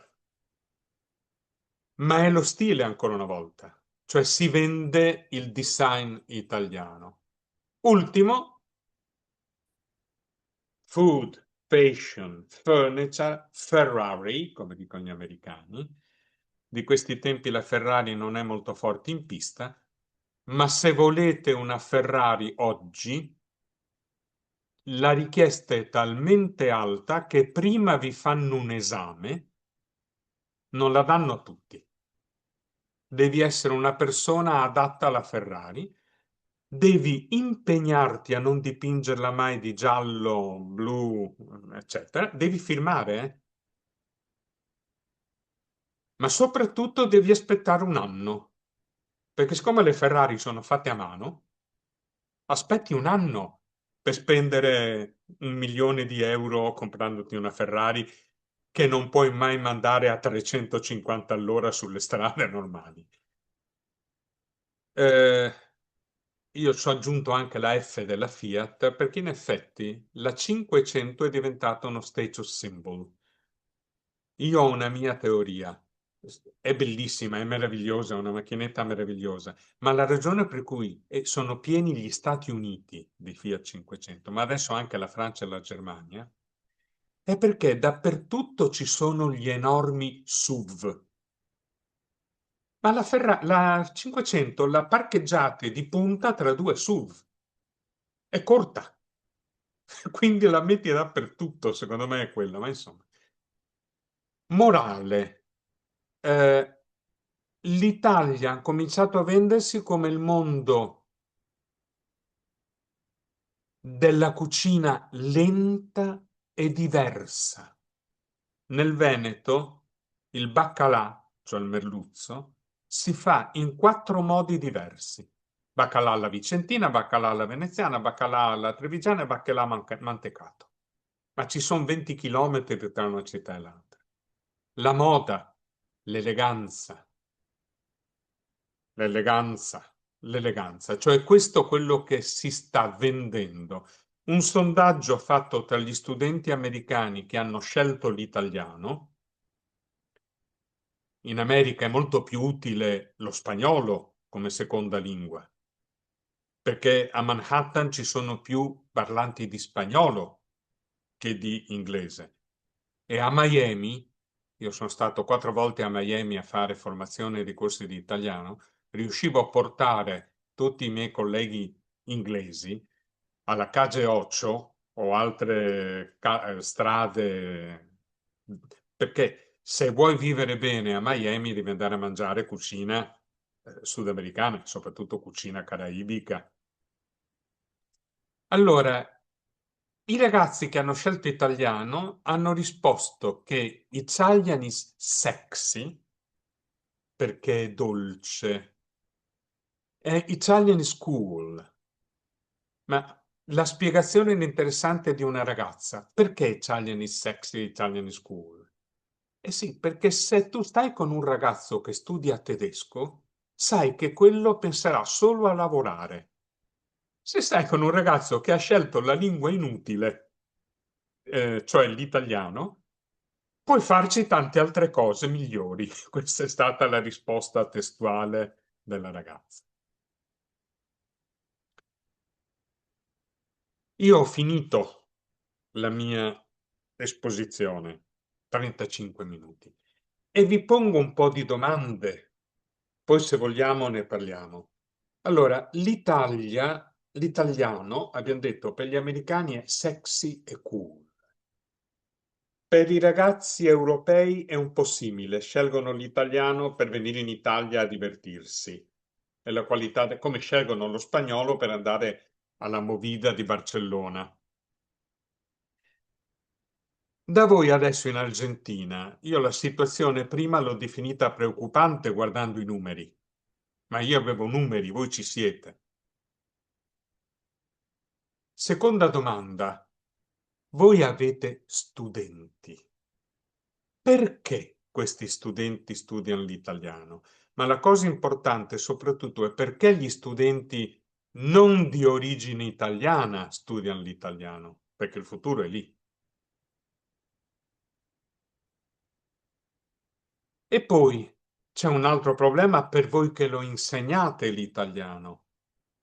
ma è lo stile ancora una volta. Cioè si vende il design italiano. Ultimo, food, fashion, furniture, Ferrari, come dicono gli americani. Di questi tempi la Ferrari non è molto forte in pista, ma se volete una Ferrari oggi, la richiesta è talmente alta che prima vi fanno un esame, non la danno a tutti. Devi essere una persona adatta alla Ferrari, devi impegnarti a non dipingerla mai di giallo, blu, eccetera. Devi firmare, ma soprattutto devi aspettare un anno, perché siccome le Ferrari sono fatte a mano, aspetti un anno per spendere 1 milione di euro comprandoti una Ferrari che non puoi mai mandare a 350 all'ora sulle strade normali. Eh, io ci ho aggiunto anche la F della Fiat perché in effetti la 500 è diventata uno status symbol. Io ho una mia teoria. È bellissima, è meravigliosa, è una macchinetta meravigliosa, ma la ragione per cui sono pieni gli Stati Uniti di Fiat 500, ma adesso anche la Francia e la Germania, è perché dappertutto ci sono gli enormi SUV. Ma la 500 la parcheggiate di punta tra due SUV. È corta. Quindi la metti dappertutto, secondo me è quella, ma insomma. Morale. L'Italia ha cominciato a vendersi come il mondo della cucina lenta e diversa. Nel Veneto il baccalà, cioè il merluzzo, si fa in 4 modi diversi. Baccalà alla vicentina, baccalà alla veneziana, baccalà alla trevigiana e baccalà mantecato. Ma ci sono 20 chilometri tra una città e l'altra. La moda, l'eleganza, l'eleganza, l'eleganza, cioè questo è quello che si sta vendendo. Un sondaggio fatto tra gli studenti americani che hanno scelto l'italiano. In America è molto più utile lo spagnolo come seconda lingua, perché a Manhattan ci sono più parlanti di spagnolo che di inglese. E a Miami, io sono stato 4 volte a Miami a fare formazione di corsi di italiano, riuscivo a portare tutti i miei colleghi inglesi alla Cage Ocho o altre strade, perché se vuoi vivere bene a Miami devi andare a mangiare cucina sudamericana, soprattutto cucina caraibica. Allora, i ragazzi che hanno scelto italiano hanno risposto che Italian is sexy perché è dolce, e Italian is cool. Ma la spiegazione interessante di una ragazza, perché Italian is sexy, Italian is cool? Eh sì, perché se tu stai con un ragazzo che studia tedesco, sai che quello penserà solo a lavorare. Se stai con un ragazzo che ha scelto la lingua inutile, cioè l'italiano, puoi farci tante altre cose migliori. Questa è stata la risposta testuale della ragazza. Io ho finito la mia esposizione, 35 minuti, e vi pongo un po' di domande, poi se vogliamo ne parliamo. Allora, l'italiano, abbiamo detto, per gli americani è sexy e cool. Per i ragazzi europei è un po' simile, scelgono l'italiano per venire in Italia a divertirsi. È la qualità, come scelgono lo spagnolo per andare alla Movida di Barcellona. Da voi adesso in Argentina, io la situazione prima l'ho definita preoccupante guardando i numeri, ma io avevo numeri, voi ci siete. Seconda domanda, voi avete studenti. Perché questi studenti studiano l'italiano? Ma la cosa importante soprattutto è perché gli studenti non di origine italiana studiano l'italiano, perché il futuro è lì. E poi c'è un altro problema per voi che lo insegnate l'italiano.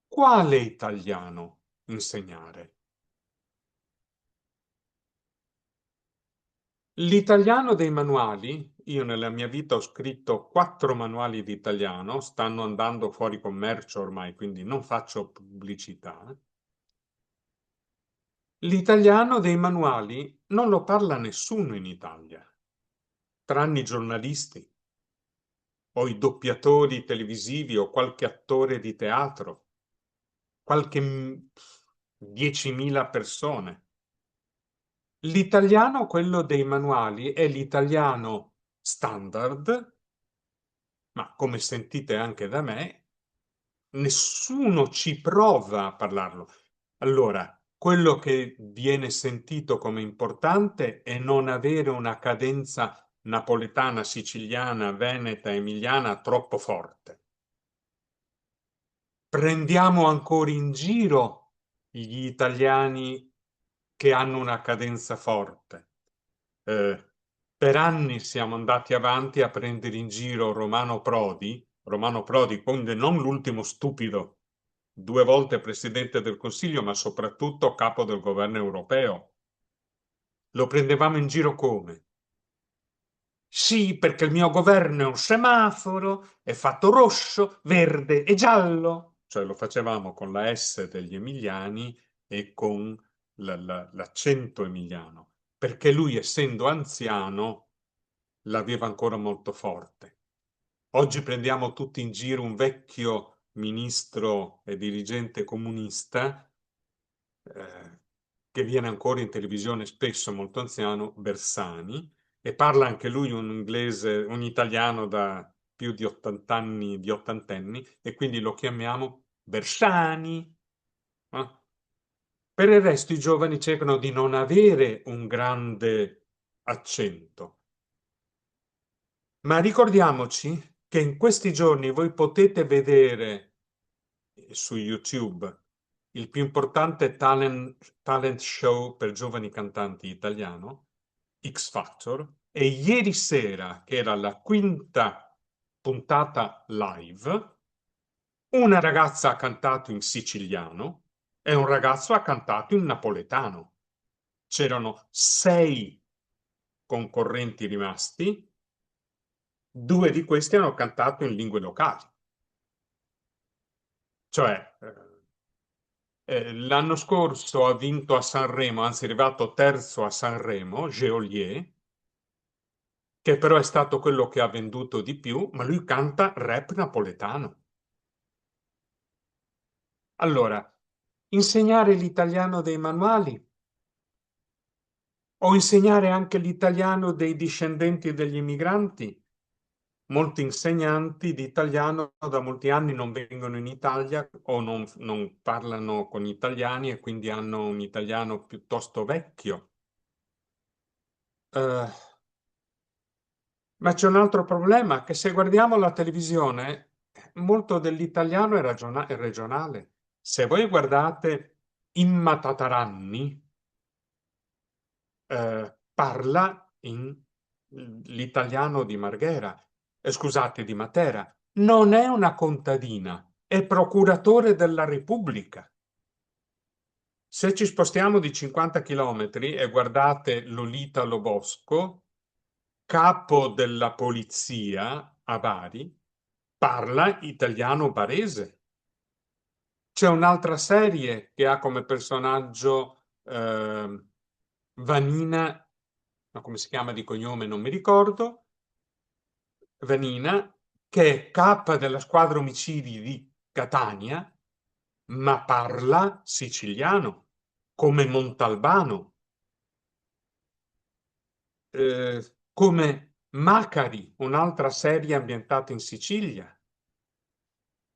Quale italiano insegnare? L'italiano dei manuali, io nella mia vita ho scritto 4 manuali di italiano, stanno andando fuori commercio ormai, quindi non faccio pubblicità. L'italiano dei manuali non lo parla nessuno in Italia, tranne i giornalisti o i doppiatori televisivi o qualche attore di teatro, qualche 10.000 persone. L'italiano, quello dei manuali, è l'italiano standard, ma come sentite anche da me, nessuno ci prova a parlarlo. Allora, quello che viene sentito come importante è non avere una cadenza napoletana, siciliana, veneta, emiliana troppo forte. Prendiamo ancora in giro gli italiani che hanno una cadenza forte. Per anni siamo andati avanti a prendere in giro Romano Prodi, quindi non l'ultimo stupido, 2 volte presidente del Consiglio, ma soprattutto capo del governo europeo. Lo prendevamo in giro come? Sì, perché il mio governo è un semaforo, è fatto rosso, verde e giallo. Cioè lo facevamo con la S degli emiliani e con l'accento emiliano, perché lui, essendo anziano, l'aveva ancora molto forte. Oggi prendiamo tutti in giro un vecchio ministro e dirigente comunista che viene ancora in televisione spesso molto anziano, Bersani, e parla anche lui un inglese, un italiano da più di 80 anni, di ottantenni, e quindi lo chiamiamo Bersani. Eh? Per il resto i giovani cercano di non avere un grande accento. Ma ricordiamoci che in questi giorni voi potete vedere su YouTube il più importante talent show per giovani cantanti italiano, X Factor, e ieri sera, che era la quinta puntata live, una ragazza ha cantato in siciliano e un ragazzo ha cantato in napoletano. C'erano 6 concorrenti rimasti, 2 di questi hanno cantato in lingue locali. Cioè, l'anno scorso ha vinto a Sanremo, anzi è arrivato terzo a Sanremo, Geolier, che però è stato quello che ha venduto di più, ma lui canta rap napoletano. Allora, insegnare l'italiano dei manuali o insegnare anche l'italiano dei discendenti degli immigranti? molti insegnanti di italiano da molti anni non vengono in Italia o non parlano con gli italiani e quindi hanno un italiano piuttosto vecchio. Eh, ma c'è un altro problema, che se guardiamo la televisione, molto dell'italiano è regionale. Se voi guardate Imma Tataranni, parla in l'italiano di Marghera, scusate, di Matera. Non è una contadina, è procuratore della Repubblica. Se ci spostiamo di 50 chilometri e guardate Lolita Lobosco, capo della polizia a Bari, parla italiano barese. C'è un'altra serie che ha come personaggio Vanina, ma come si chiama di cognome non mi ricordo, Vanina, che è capa della squadra omicidi di Catania, ma parla siciliano, come Montalbano, come Macari, un'altra serie ambientata in Sicilia.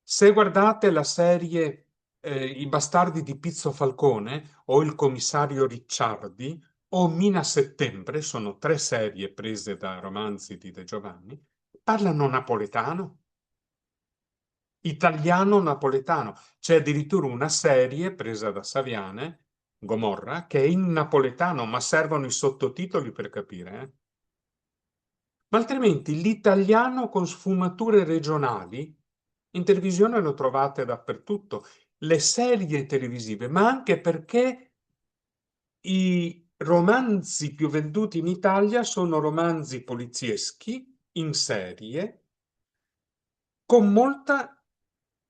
Se guardate la serie I bastardi di Pizzo Falcone o Il commissario Ricciardi o Mina Settembre, sono tre serie prese da romanzi di De Giovanni, parlano napoletano, italiano napoletano. C'è addirittura una serie presa da Saviane, Gomorra, che è in napoletano, ma servono i sottotitoli per capire, eh? Ma altrimenti l'italiano con sfumature regionali in televisione lo trovate dappertutto. Le serie televisive, ma anche perché i romanzi più venduti in Italia sono romanzi polizieschi in serie con molta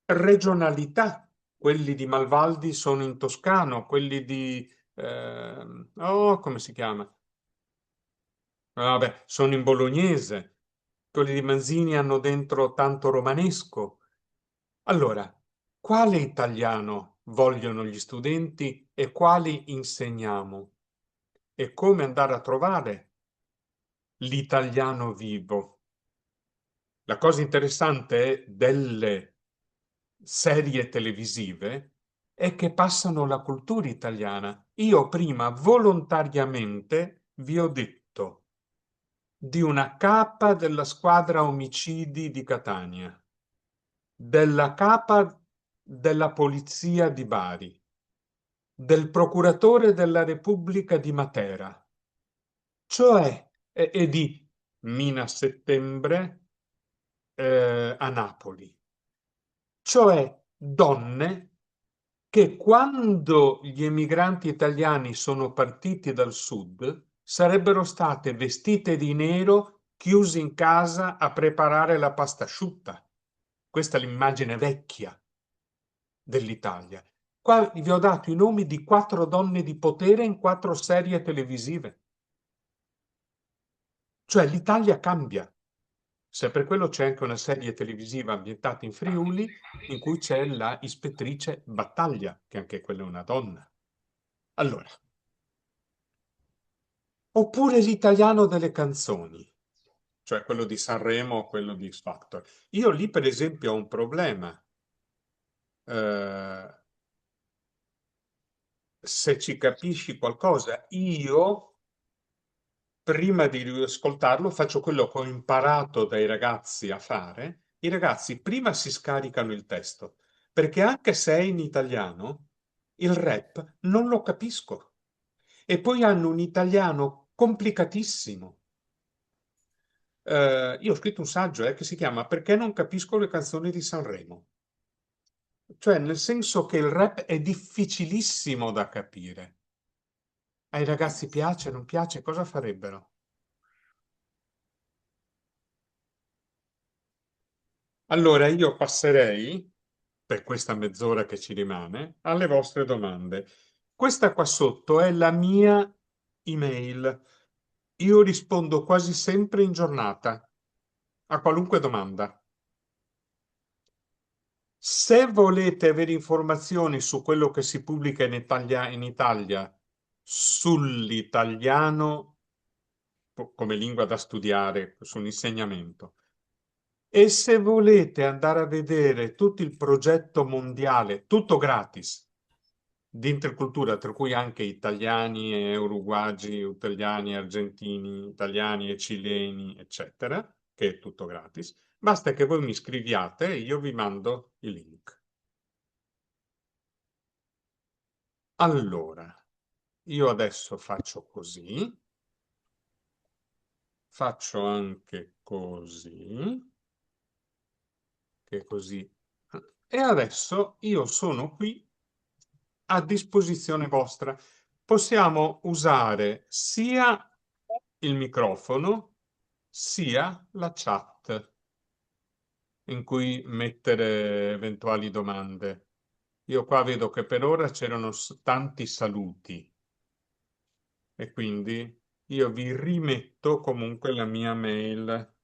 regionalità. Quelli di Malvaldi sono in toscano, quelli di oh, come si chiama? Vabbè, sono in bolognese. Quelli di Manzini hanno dentro tanto romanesco. Allora, quale italiano vogliono gli studenti e quali insegniamo? E come andare a trovare l'italiano vivo? La cosa interessante delle serie televisive è che passano la cultura italiana. Io prima volontariamente vi ho detto di una capa della squadra omicidi di Catania, della capa della polizia di Bari, del procuratore della Repubblica di Matera, cioè e di Mina Settembre a Napoli, cioè donne che quando gli emigranti italiani sono partiti dal sud sarebbero state vestite di nero, chiuse in casa a preparare la pasta asciutta. Questa è l'immagine vecchia dell'Italia. Qua vi ho dato i nomi di 4 donne di potere in 4 serie televisive. Cioè l'Italia cambia. Se per quello c'è anche una serie televisiva ambientata in Friuli in cui c'è la ispettrice Battaglia, che anche quella è una donna. Allora, oppure l'italiano delle canzoni, cioè quello di Sanremo o quello di X Factor. Io lì, per esempio, ho un problema. Eh, se ci capisci qualcosa, io prima di ascoltarlo faccio quello che ho imparato dai ragazzi a fare. I ragazzi prima si scaricano il testo, perché anche se è in italiano, il rap non lo capisco. E poi hanno un italiano complicatissimo. Io ho scritto un saggio che si chiama Perché non capisco le canzoni di Sanremo. Cioè, nel senso che il rap è difficilissimo da capire. Ai ragazzi piace, non piace, cosa farebbero? Allora io passerei, per questa mezz'ora che ci rimane, alle vostre domande. Questa qua sotto è la mia email. Io rispondo quasi sempre in giornata a qualunque domanda. Se volete avere informazioni su quello che si pubblica in Italia sull'italiano come lingua da studiare, sull'insegnamento, E se volete andare a vedere tutto il progetto mondiale, tutto gratis, di intercultura, tra cui anche italiani e uruguagi, italiani e argentini, italiani e cileni, eccetera, che è tutto gratis, basta che voi mi scriviate e io vi mando il link. Allora, io adesso faccio così, faccio anche così, che così. E adesso io sono qui a disposizione vostra. Possiamo usare sia il microfono sia la chat in cui mettere eventuali domande. Io qua vedo che per ora c'erano tanti saluti e quindi io vi rimetto comunque la mia mail.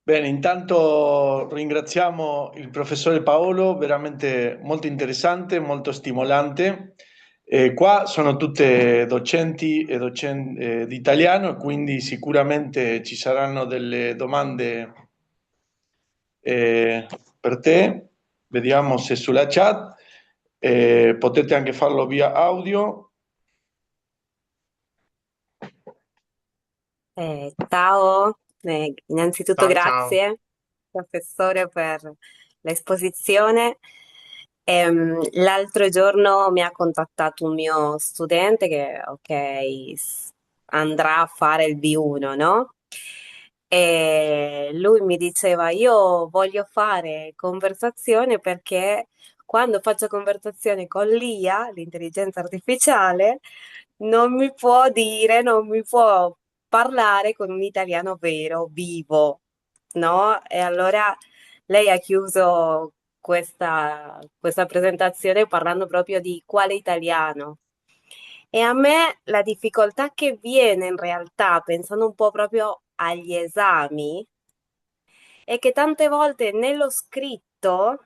Bene, intanto ringraziamo il professore Paolo, veramente molto interessante, molto stimolante. Qua sono tutte docenti e docenti di italiano, e quindi sicuramente ci saranno delle domande per te. Vediamo se sulla chat potete anche farlo via audio. Ciao, innanzitutto Ciao ciao. grazie professore per l'esposizione. L'altro giorno mi ha contattato un mio studente che, ok, andrà a fare il B1, no? E lui mi diceva, io voglio fare conversazione perché quando faccio conversazione con l'IA, l'intelligenza artificiale, non mi può dire, non mi può parlare con un italiano vero, vivo, no? E allora lei ha chiuso questa presentazione parlando proprio di quale italiano. E a me la difficoltà che viene in realtà, pensando un po' proprio agli esami, è che tante volte nello scritto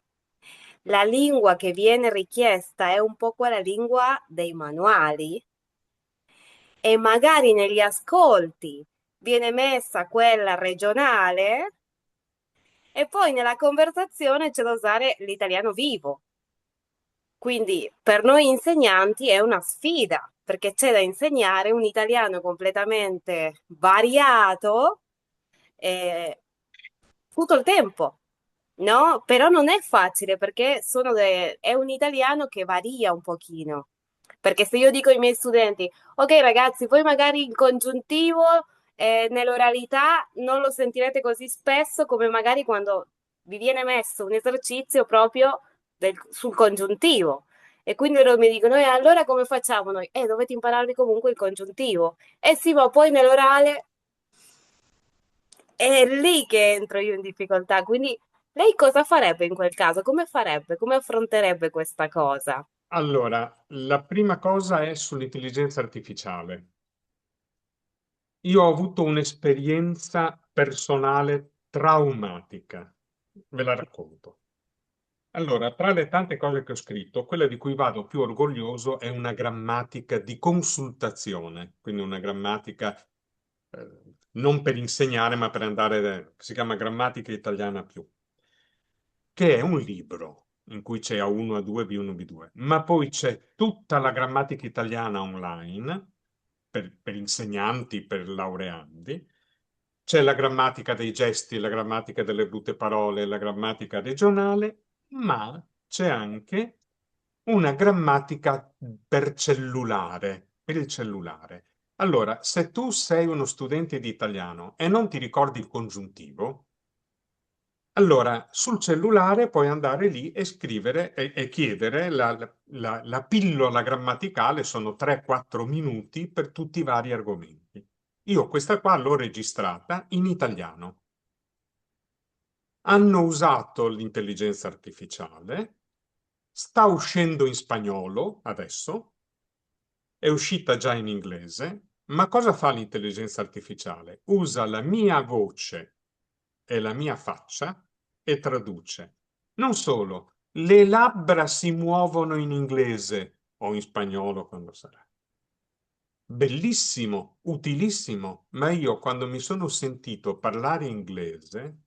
la lingua che viene richiesta è un po' quella lingua dei manuali e magari negli ascolti viene messa quella regionale e poi nella conversazione c'è da usare l'italiano vivo. Quindi per noi insegnanti è una sfida, perché c'è da insegnare un italiano completamente variato eh, tutto il tempo, no? Però non è facile perché è un italiano che varia un pochino. Perché se io dico ai miei studenti, ok ragazzi, voi magari il congiuntivo nell'oralità non lo sentirete così spesso come magari quando vi viene messo un esercizio proprio sul congiuntivo. E quindi loro mi dicono, e allora come facciamo noi? Dovete impararvi comunque il congiuntivo. Eh sì, ma poi nell'orale è lì che entro io in difficoltà. Quindi lei cosa farebbe in quel caso? Come farebbe? Come affronterebbe questa cosa? Allora, la prima cosa è sull'intelligenza artificiale. Io ho avuto un'esperienza personale traumatica, ve la racconto. Allora, tra le tante cose che ho scritto, quella di cui vado più orgoglioso è una grammatica di consultazione, quindi una grammatica non per insegnare, ma per andare, si chiama Grammatica Italiana Più, che è un libro in cui c'è A1, A2, B1, B2, ma poi c'è tutta la grammatica italiana online per insegnanti, per laureandi, c'è la grammatica dei gesti, la grammatica delle brutte parole, la grammatica regionale, ma c'è anche una grammatica per cellulare, per il cellulare. Allora, se tu sei uno studente di italiano e non ti ricordi il congiuntivo, allora sul cellulare puoi andare lì e scrivere e chiedere la pillola grammaticale, sono 3-4 minuti per tutti i vari argomenti. Io questa qua l'ho registrata in italiano. Hanno usato l'intelligenza artificiale, sta uscendo in spagnolo adesso, è uscita già in inglese, ma cosa fa l'intelligenza artificiale? Usa la mia voce e la mia faccia e traduce. Non solo, le labbra si muovono in inglese o in spagnolo quando sarà. bellissimo, utilissimo, ma io quando mi sono sentito parlare inglese,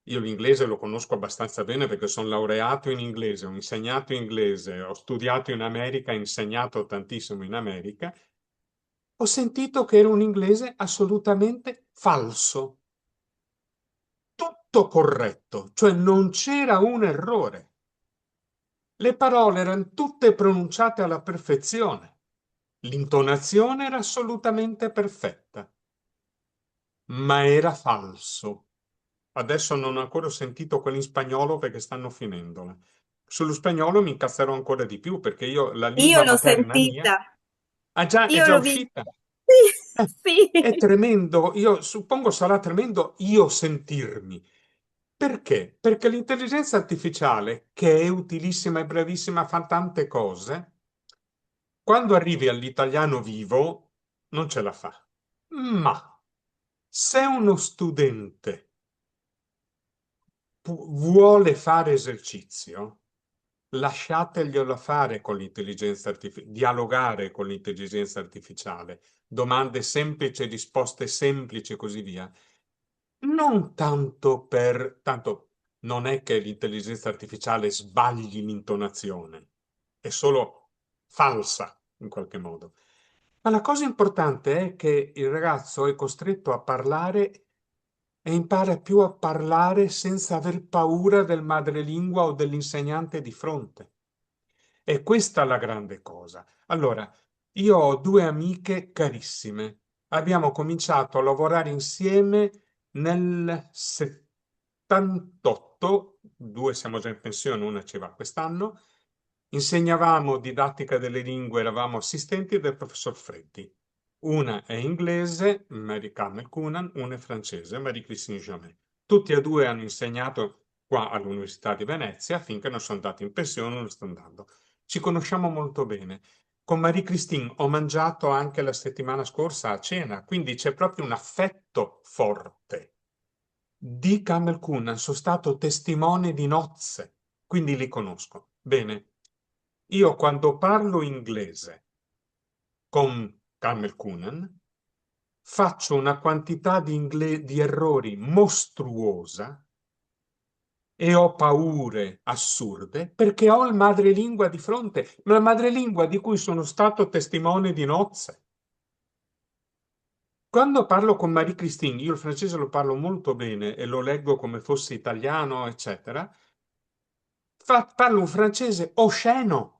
io l'inglese lo conosco abbastanza bene perché sono laureato in inglese, ho insegnato inglese, ho studiato in America, ho insegnato tantissimo in America, ho sentito che era un inglese assolutamente falso, tutto corretto, cioè non c'era un errore. Le parole erano tutte pronunciate alla perfezione, l'intonazione era assolutamente perfetta, ma era falso. Adesso non ho ancora sentito quello in spagnolo perché stanno finendola. Sullo spagnolo mi incazzerò ancora di più perché io, la Io lingua l'ho materna mia, sentita, è io già l'ho vista. uscita. Sì, È sì. tremendo, io suppongo sarà tremendo io sentirmi. Perché? Perché l'intelligenza artificiale, che è utilissima e bravissima, fa tante cose, quando arrivi all'italiano vivo non ce la fa. Ma se uno studente vuole fare esercizio, lasciateglielo fare con l'intelligenza artificiale, dialogare con l'intelligenza artificiale, domande semplici, risposte semplici e così via. Non tanto non è che l'intelligenza artificiale sbagli l'intonazione, è solo falsa in qualche modo. Ma la cosa importante è che il ragazzo è costretto a parlare e impara più a parlare senza aver paura del madrelingua o dell'insegnante di fronte. E questa è la grande cosa. Allora, io ho due amiche carissime. Abbiamo cominciato a lavorare insieme nel 78, due siamo già in pensione, una ci va quest'anno. Insegnavamo didattica delle lingue, eravamo assistenti del professor Freddi. Una è inglese, Mary Carmel Cunan, una è francese, Marie-Christine Jamet. Tutti e due hanno insegnato qua all'Università di Venezia finché non sono andati in pensione, non sto andando. Ci conosciamo molto bene. Con Marie-Christine ho mangiato anche la settimana scorsa a cena, quindi c'è proprio un affetto forte. Di Carmel Cunan sono stato testimone di nozze, quindi li conosco. Bene, io quando parlo inglese con Carmel Cunan faccio una quantità di errori mostruosa e ho paure assurde perché ho il madrelingua di fronte, ma la madrelingua di cui sono stato testimone di nozze. Quando parlo con Marie-Christine, io il francese lo parlo molto bene e lo leggo come fosse italiano, eccetera, parlo un francese osceno.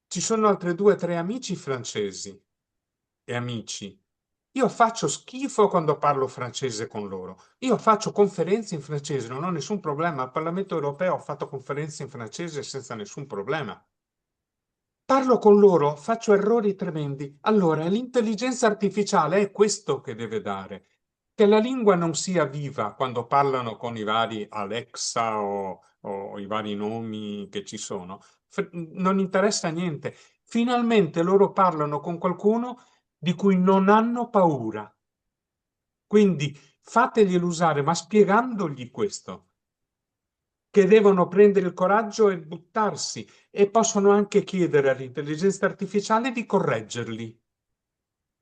Ci sono altre due o tre amici francesi e amici. Io faccio schifo quando parlo francese con loro. Io faccio conferenze in francese, non ho nessun problema. Al Parlamento europeo ho fatto conferenze in francese senza nessun problema. Parlo con loro, faccio errori tremendi. Allora, l'intelligenza artificiale è questo che deve dare. Che la lingua non sia viva quando parlano con i vari Alexa o i vari nomi che ci sono. Non interessa niente. Finalmente loro parlano con qualcuno di cui non hanno paura. Quindi fateglielo usare, ma spiegandogli questo, che devono prendere il coraggio e buttarsi e possono anche chiedere all'intelligenza artificiale di correggerli.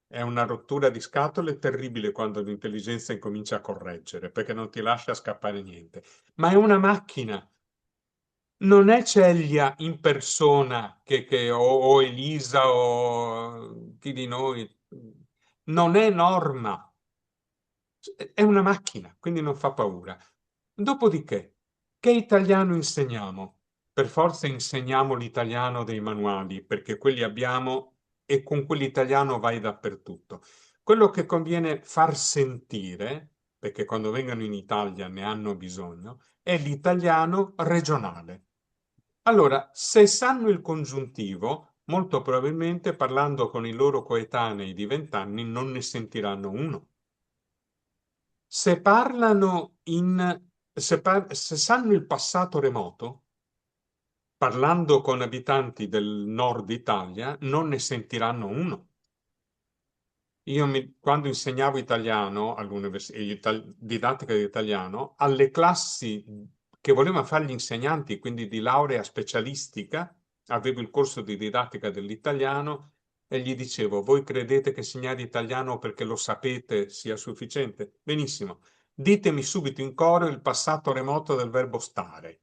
È una rottura di scatole terribile quando l'intelligenza incomincia a correggere, perché non ti lascia scappare niente. Ma è una macchina. Non è Celia in persona o Elisa o chi di noi. Non è Norma. È una macchina, quindi non fa paura. Dopodiché, che italiano insegniamo? Per forza insegniamo l'italiano dei manuali, perché quelli abbiamo e con quell'italiano vai dappertutto. Quello che conviene far sentire, perché quando vengono in Italia ne hanno bisogno, è l'italiano regionale. Allora, se sanno il congiuntivo, molto probabilmente parlando con i loro coetanei di 20 anni non ne sentiranno uno. Se parlano se sanno il passato remoto, parlando con abitanti del nord Italia, non ne sentiranno uno. Quando insegnavo italiano all'università, didattica di italiano, alle classi che volevano fare gli insegnanti, quindi di laurea specialistica, avevo il corso di didattica dell'italiano, E gli dicevo, voi credete che segnare italiano perché lo sapete sia sufficiente? Benissimo. Ditemi subito in coro il passato remoto del verbo stare.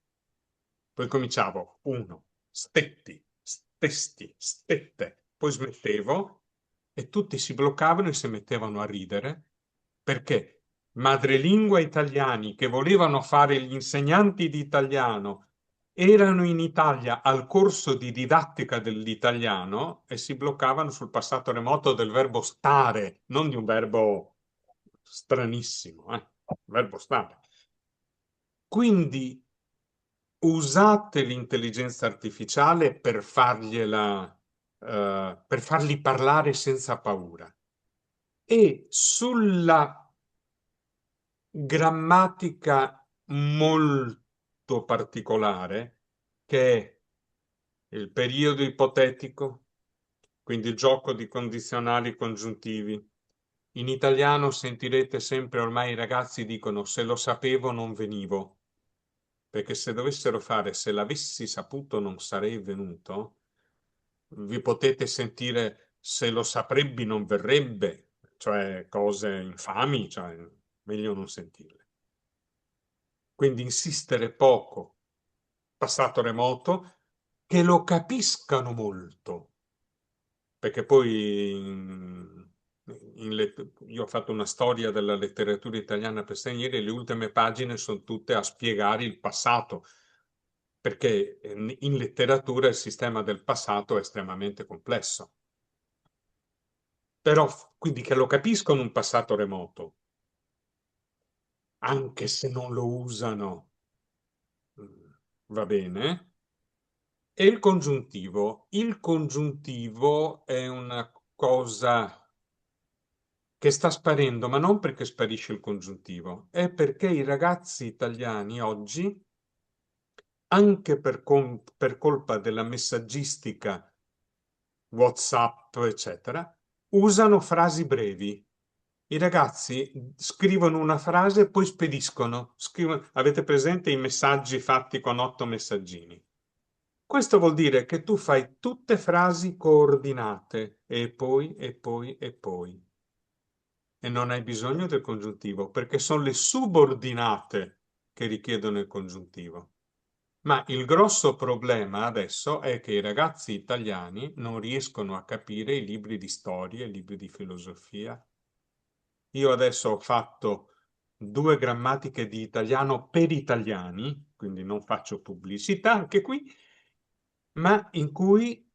Poi cominciavo, uno, stetti, stesti, stette. Poi smettevo e tutti si bloccavano e si mettevano a ridere perché madrelingua italiani che volevano fare gli insegnanti di italiano erano in Italia al corso di didattica dell'italiano e si bloccavano sul passato remoto del verbo stare, non di un verbo stranissimo, verbo stare. Quindi usate l'intelligenza artificiale per per farli parlare senza paura. E sulla grammatica molto particolare, che è il periodo ipotetico, quindi il gioco di condizionali congiuntivi. In italiano sentirete sempre, ormai i ragazzi dicono se lo sapevo non venivo, perché se dovessero fare se l'avessi saputo non sarei venuto, vi potete sentire se lo saprebbe non verrebbe, cioè cose infami, cioè meglio non sentirle. Quindi insistere poco, passato remoto, che lo capiscano molto, perché poi io ho fatto una storia della letteratura italiana per stranieri e le ultime pagine sono tutte a spiegare il passato, perché in letteratura il sistema del passato è estremamente complesso. Però, quindi che lo capiscono un passato remoto, anche se non lo usano, va bene. E il congiuntivo? Il congiuntivo è una cosa che sta sparendo, ma non perché sparisce il congiuntivo, è perché i ragazzi italiani oggi, anche per colpa della messaggistica, WhatsApp, eccetera, usano frasi brevi. I ragazzi scrivono una frase e poi spediscono. Avete presente i messaggi fatti con 8 messaggini? Questo vuol dire che tu fai tutte frasi coordinate e poi, e poi, e poi. E non hai bisogno del congiuntivo, perché sono le subordinate che richiedono il congiuntivo. Ma il grosso problema adesso è che i ragazzi italiani non riescono a capire i libri di storia, i libri di filosofia. Io adesso ho fatto 2 grammatiche di italiano per italiani, quindi non faccio pubblicità anche qui, ma in cui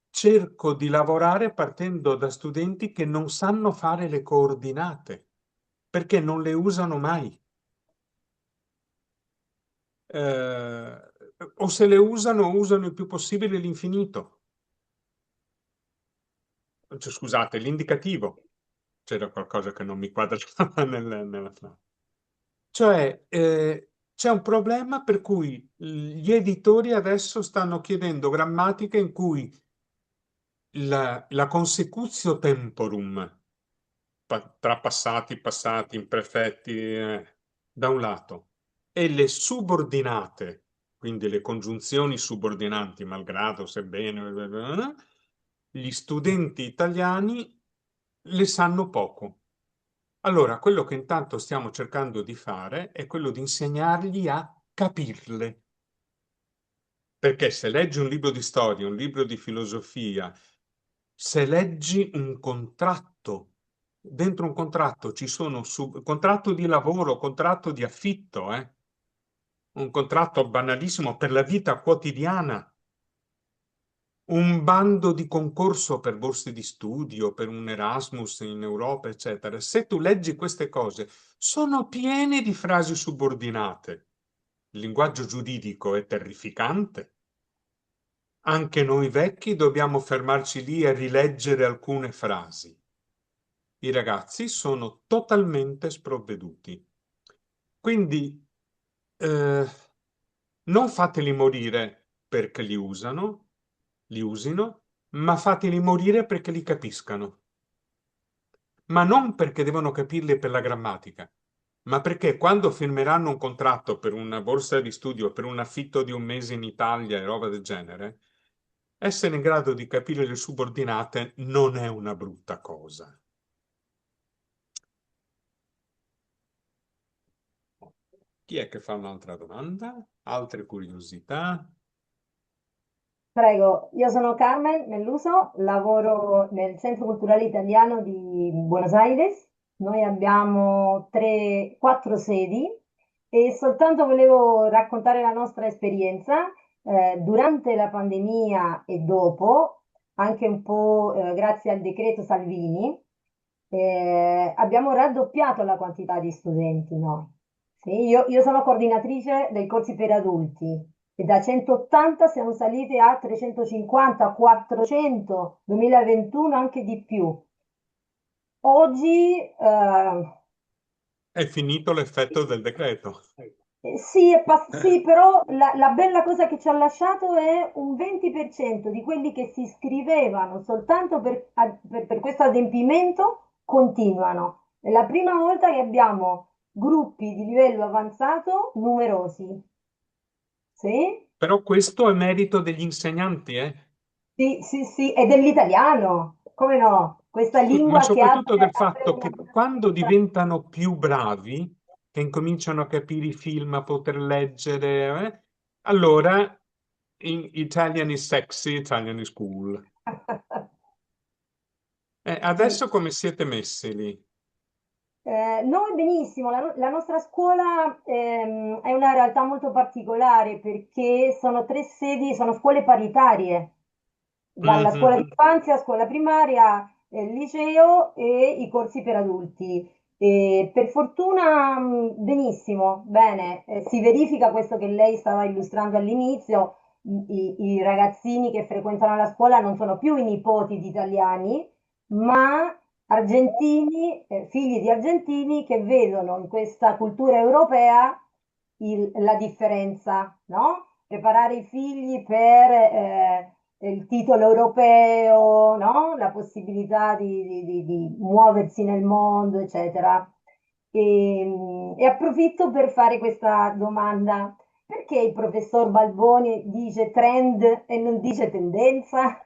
cerco di lavorare partendo da studenti che non sanno fare le coordinate, perché non le usano mai. O se le usano, usano il più possibile l'infinito. Cioè, scusate, l'indicativo. C'era qualcosa che non mi quadrava nella frase. Cioè, c'è un problema per cui gli editori adesso stanno chiedendo grammatiche in cui la consecutio temporum tra passati, passati, imperfetti, da un lato, e le subordinate, quindi le congiunzioni subordinanti, malgrado, sebbene, gli studenti italiani le sanno poco. Allora, quello che intanto stiamo cercando di fare è quello di insegnargli a capirle. Perché se leggi un libro di storia, un libro di filosofia, se leggi un contratto, dentro un contratto ci sono contratto di lavoro, contratto di affitto, un contratto banalissimo per la vita quotidiana, un bando di concorso per borse di studio, per un Erasmus in Europa, eccetera. Se tu leggi queste cose, sono piene di frasi subordinate. Il linguaggio giuridico è terrificante. Anche noi vecchi dobbiamo fermarci lì e rileggere alcune frasi. I ragazzi sono totalmente sprovveduti. Quindi non fateli morire perché li usino, ma fateli morire perché li capiscano. Ma non perché devono capirli per la grammatica, ma perché quando firmeranno un contratto per una borsa di studio, per un affitto di un mese in Italia e roba del genere, essere in grado di capire le subordinate non è una brutta cosa. Chi è che fa un'altra domanda? Altre curiosità? Prego, io sono Carmen Melluso, lavoro nel Centro Culturale Italiano di Buenos Aires. Noi abbiamo 4 sedi e soltanto volevo raccontare la nostra esperienza durante la pandemia e dopo, anche un po' grazie al decreto Salvini, abbiamo raddoppiato la quantità di studenti noi. Sì, io sono coordinatrice dei corsi per adulti e da 180 siamo saliti a 350, 400, 2021 anche di più. Oggi È finito l'effetto del decreto. sì, sì, però la bella cosa che ci ha lasciato è un 20% di quelli che si iscrivevano soltanto per questo adempimento continuano. È la prima volta che abbiamo gruppi di livello avanzato numerosi. Sì? Però questo è merito degli insegnanti, eh? Sì, sì, sì, e dell'italiano, come no? Questa Sì, ma lingua che soprattutto del apre fatto una... che quando diventano più bravi, che incominciano a capire i film, a poter leggere, allora Italian is sexy, Italian is cool. Sì. Adesso come siete messi lì? Noi benissimo, la nostra scuola è una realtà molto particolare perché sono 3 sedi, sono scuole paritarie, dalla scuola di Mhm. infanzia, scuola primaria, liceo e i corsi per adulti. E per fortuna benissimo, bene, si verifica questo che lei stava illustrando all'inizio, i ragazzini che frequentano la scuola non sono più i nipoti di italiani, ma argentini, figli di argentini che vedono in questa cultura europea la differenza, no? Preparare i figli per il titolo europeo, no? La possibilità di muoversi nel mondo, eccetera. E approfitto per fare questa domanda. Perché il professor Balboni dice trend e non dice tendenza?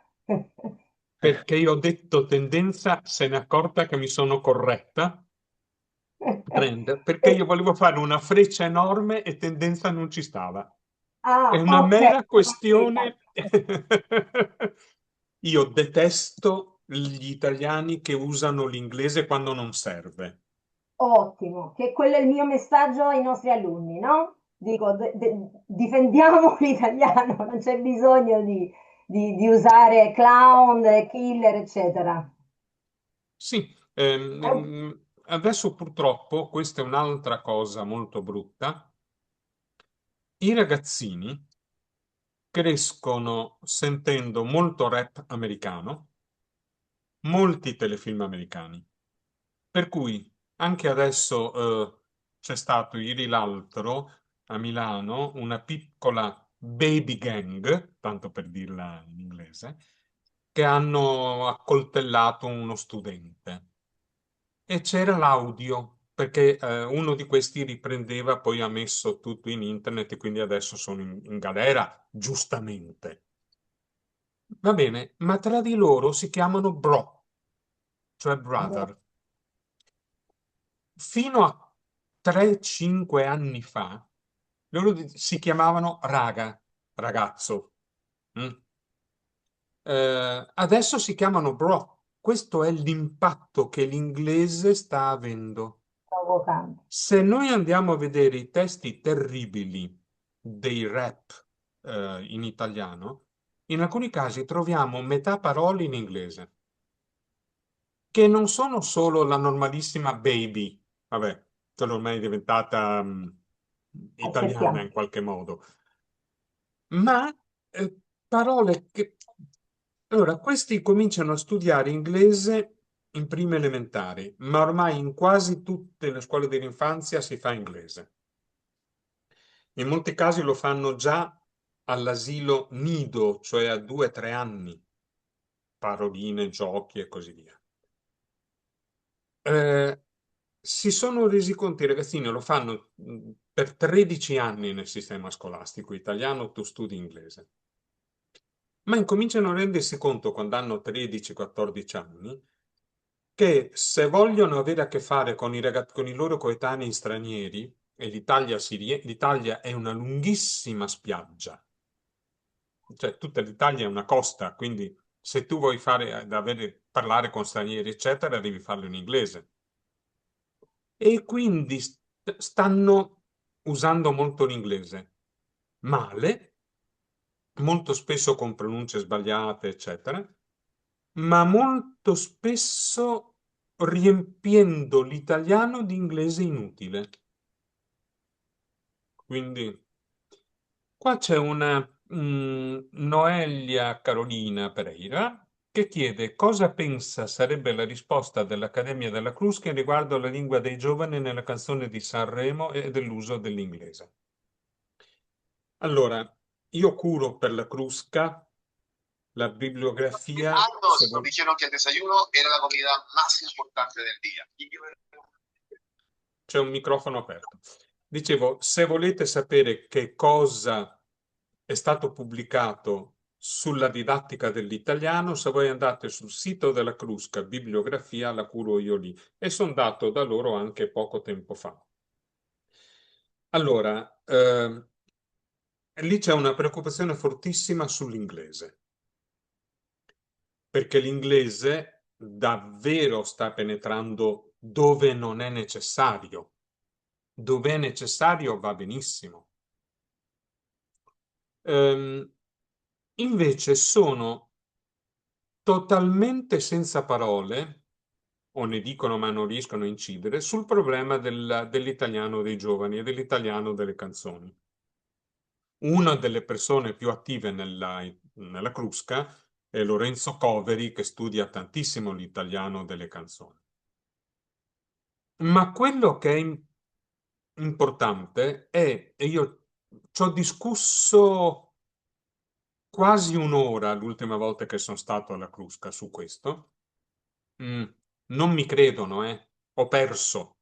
Perché io ho detto tendenza, se n'è accorta che mi sono corretta, trend, perché io volevo fare una freccia enorme e tendenza non ci stava. È Ah, una ok. mera questione. Io detesto gli italiani che usano l'inglese quando non serve. Ottimo, che quello è il mio messaggio ai nostri alunni, no? Dico, difendiamo l'italiano, non c'è bisogno di usare clown, killer, eccetera. Sì, Oh, adesso purtroppo questa è un'altra cosa molto brutta. I ragazzini crescono sentendo molto rap americano, molti telefilm americani. Per cui anche adesso c'è stato ieri l'altro a Milano una piccola baby gang, tanto per dirla in inglese, che hanno accoltellato uno studente. E c'era l'audio, perché uno di questi riprendeva, poi ha messo tutto in internet e quindi adesso sono in galera, giustamente. Va bene, ma tra di loro si chiamano bro, cioè no, brother. Fino a 3-5 anni fa, loro si chiamavano raga, ragazzo. Mm? Adesso si chiamano bro. Questo è l'impatto che l'inglese sta avendo. provocante. Se noi andiamo a vedere i testi terribili dei rap in italiano, in alcuni casi troviamo metà parole in inglese, che non sono solo la normalissima baby, vabbè, che ormai è diventata italiana Accettiamo. in qualche modo, ma parole che... Allora, questi cominciano a studiare inglese in prima elementare, ma ormai in quasi tutte le scuole dell'infanzia si fa inglese. In molti casi lo fanno già all'asilo nido, cioè a 2 o 3 anni, paroline, giochi e così via. Eh, si sono resi conto, i ragazzini lo fanno per 13 anni nel sistema scolastico italiano, tu studi inglese. ma incominciano a rendersi conto quando hanno 13-14 anni che se vogliono avere a che fare con con i loro coetanei stranieri, e l'Italia è una lunghissima spiaggia, cioè tutta l'Italia è una costa, quindi se tu vuoi parlare con stranieri, eccetera, devi farlo in inglese. E quindi stanno usando molto l'inglese, male, molto spesso con pronunce sbagliate, eccetera, ma molto spesso riempiendo l'italiano di inglese inutile. Quindi qua c'è una Noelia Carolina Pereira che chiede cosa pensa sarebbe la risposta dell'Accademia della Crusca riguardo alla lingua dei giovani nella canzone di Sanremo e dell'uso dell'inglese. Allora, io curo per la Crusca la bibliografia. Aldos nos dijeron que el desayuno era la comida más importante del día. C'è un microfono aperto. Dicevo, se volete sapere che cosa è stato pubblicato sulla didattica dell'italiano, se voi andate sul sito della Crusca, bibliografia, la curo io lì, e sono dato da loro anche poco tempo fa. Allora, lì c'è una preoccupazione fortissima sull'inglese, perché l'inglese davvero sta penetrando dove non è necessario. Dove è necessario va benissimo. Invece sono totalmente senza parole, o ne dicono ma non riescono a incidere, sul problema dell'italiano dei giovani e dell'italiano delle canzoni. Una delle persone più attive nella Crusca è Lorenzo Coveri, che studia tantissimo l'italiano delle canzoni. Ma quello che è importante è, e io ci ho discusso quasi un'ora l'ultima volta che sono stato alla Crusca su questo. Non mi credono, ho perso,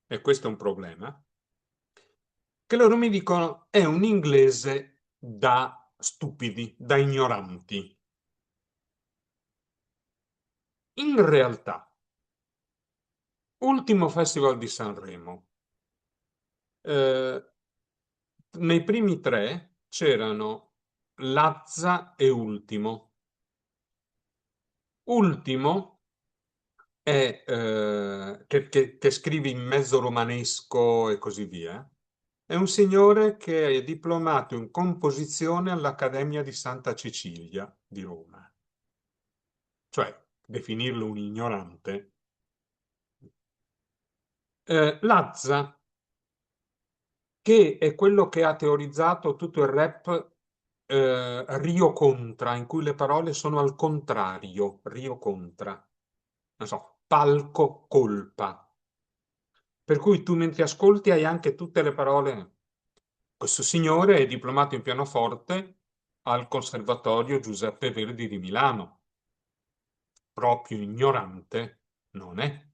e questo è un problema, che loro mi dicono è un inglese da stupidi, da ignoranti. In realtà, ultimo Festival di Sanremo, nei primi 3 c'erano Lazza e Ultimo. Ultimo è che scrive in mezzo romanesco e così via. È un signore che è diplomato in composizione all'Accademia di Santa Cecilia di Roma. Cioè, definirlo un ignorante. Lazza, che è quello che ha teorizzato tutto il rap Rio Contra, in cui le parole sono al contrario, Rio Contra. Non so, palco, colpa. Per cui tu mentre ascolti hai anche tutte le parole. Questo signore è diplomato in pianoforte al Conservatorio Giuseppe Verdi di Milano. Proprio ignorante non è.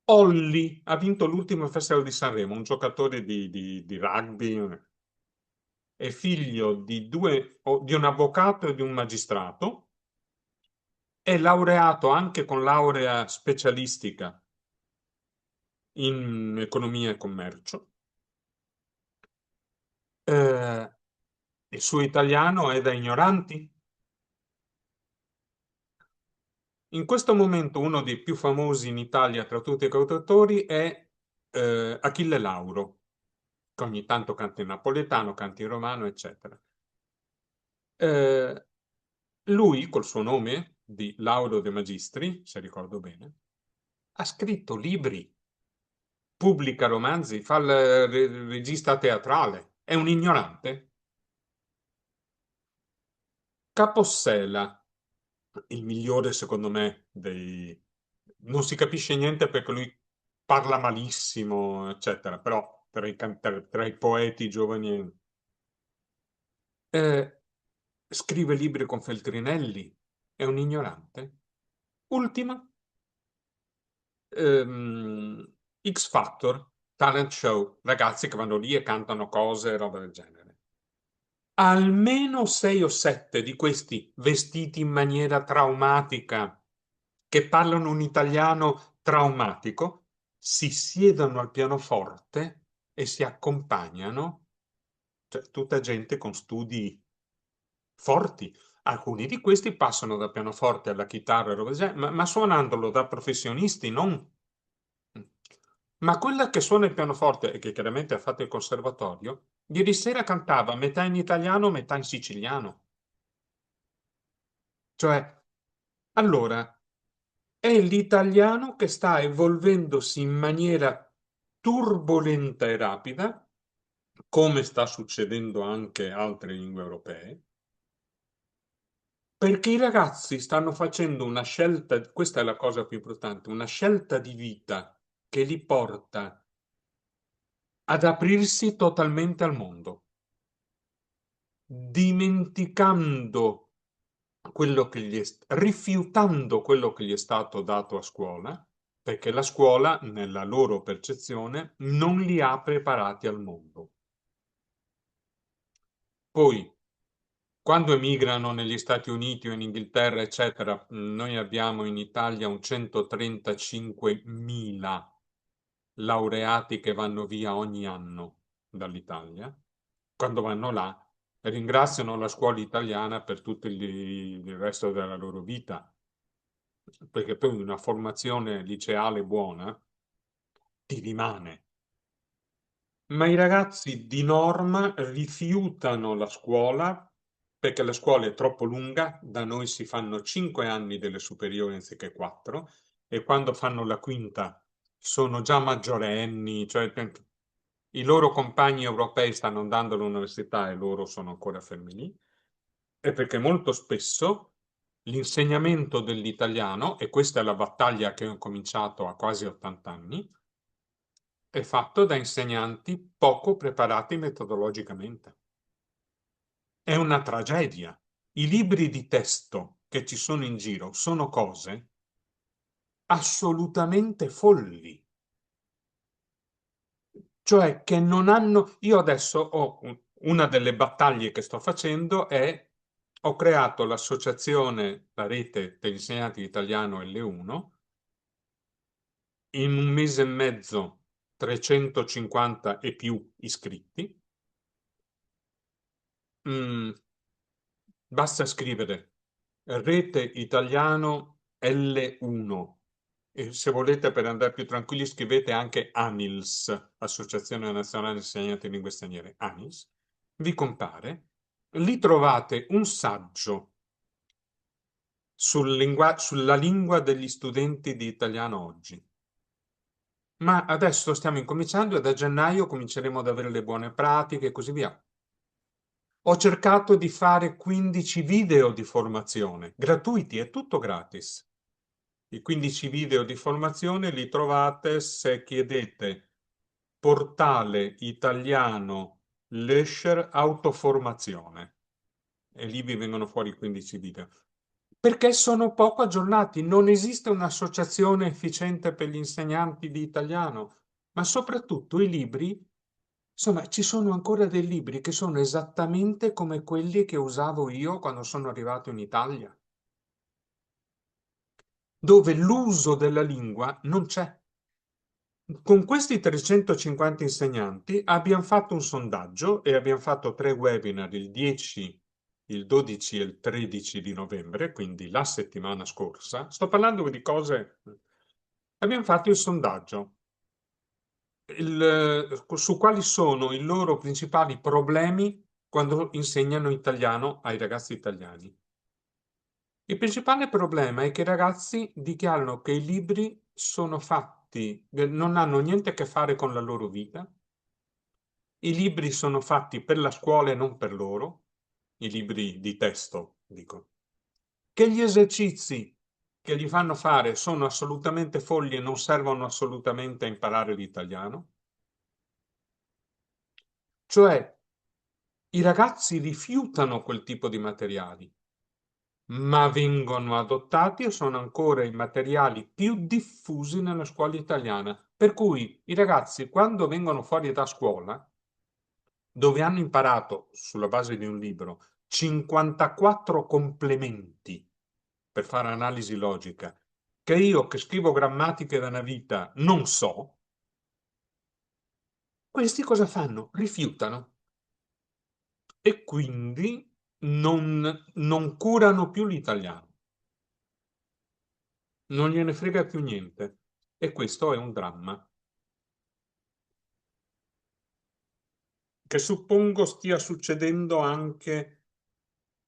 Olli ha vinto l'ultimo Festival di Sanremo, un giocatore di rugby, è figlio di un avvocato e di un magistrato, è laureato anche con laurea specialistica in economia e commercio. Il suo italiano è da ignoranti. In questo momento uno dei più famosi in Italia tra tutti i cantautori è Achille Lauro, che ogni tanto canta in napoletano, canta in romano, eccetera. Lui, col suo nome di Lauro De Magistri, se ricordo bene, ha scritto libri, pubblica romanzi, fa il regista teatrale, è un ignorante. Capossela, il migliore secondo me non si capisce niente perché lui parla malissimo, eccetera, però tra i poeti giovani scrive libri con Feltrinelli, è un ignorante. Ultima, X Factor, talent show, ragazzi che vanno lì e cantano cose e roba del genere. almeno 6 o 7 di questi vestiti in maniera traumatica, che parlano un italiano traumatico, si siedono al pianoforte e si accompagnano, cioè tutta gente con studi forti. Alcuni di questi passano dal pianoforte alla chitarra, ma suonandolo da professionisti, non. Ma quella che suona il pianoforte e che chiaramente ha fatto il conservatorio, ieri sera cantava metà in italiano, metà in siciliano. Cioè, allora, è l'italiano che sta evolvendosi in maniera turbolenta e rapida, come sta succedendo anche altre lingue europee, perché i ragazzi stanno facendo una scelta, questa è la cosa più importante, una scelta di vita che li porta ad aprirsi totalmente al mondo, dimenticando rifiutando quello che gli è stato dato a scuola, perché la scuola, nella loro percezione, non li ha preparati al mondo. Poi, quando emigrano negli Stati Uniti o in Inghilterra, eccetera, noi abbiamo in Italia un 135.000 laureati che vanno via ogni anno dall'Italia. Quando vanno là, ringraziano la scuola italiana per tutto il resto della loro vita, perché poi una formazione liceale buona ti rimane. Ma i ragazzi di norma rifiutano la scuola perché la scuola è troppo lunga, da noi si fanno 5 anni delle superiori anziché 4, e quando fanno la quinta sono già maggiorenni, cioè i loro compagni europei stanno andando all'università e loro sono ancora femminili, e perché molto spesso l'insegnamento dell'italiano, e questa è la battaglia che ho cominciato a quasi 80 anni, è fatto da insegnanti poco preparati metodologicamente. È una tragedia. I libri di testo che ci sono in giro sono cose assolutamente folli. Cioè che non hanno. Io adesso ho una delle battaglie che sto facendo ho creato l'associazione, la rete degli insegnanti di italiano L1, in un mese e mezzo 350 e più iscritti. Basta scrivere rete italiano L1. E se volete, per andare più tranquilli, scrivete anche ANILS, Associazione Nazionale Insegnanti di Lingue Straniere, ANILS, vi compare, lì trovate un saggio sulla lingua degli studenti di italiano oggi. Ma adesso stiamo incominciando e da gennaio cominceremo ad avere le buone pratiche e così via. Ho cercato di fare 15 video di formazione, gratuiti, è tutto gratis. I 15 video di formazione li trovate se chiedete portale italiano Lescher autoformazione, e lì vi vengono fuori 15 video. Perché sono poco aggiornati, non esiste un'associazione efficiente per gli insegnanti di italiano, ma soprattutto i libri, insomma, ci sono ancora dei libri che sono esattamente come quelli che usavo io quando sono arrivato in Italia, dove l'uso della lingua non c'è. Con questi 350 insegnanti abbiamo fatto un sondaggio e abbiamo fatto 3 webinar il 10, il 12 e il 13 di novembre, quindi la settimana scorsa. Sto parlando di cose. Abbiamo fatto il sondaggio su quali sono i loro principali problemi quando insegnano italiano ai ragazzi italiani. Il principale problema è che i ragazzi dichiarano che i libri sono fatti, non hanno niente a che fare con la loro vita. I libri sono fatti per la scuola e non per loro, i libri di testo, dico. Che gli esercizi che gli fanno fare sono assolutamente folli e non servono assolutamente a imparare l'italiano. Cioè, i ragazzi rifiutano quel tipo di materiali, ma vengono adottati e sono ancora i materiali più diffusi nella scuola italiana. Per cui i ragazzi, quando vengono fuori da scuola, dove hanno imparato, sulla base di un libro, 54 complementi per fare analisi logica, che io che scrivo grammatiche da una vita non so, questi cosa fanno? Rifiutano. E quindi non curano più l'italiano. Non gliene frega più niente. E questo è un dramma, che suppongo stia succedendo anche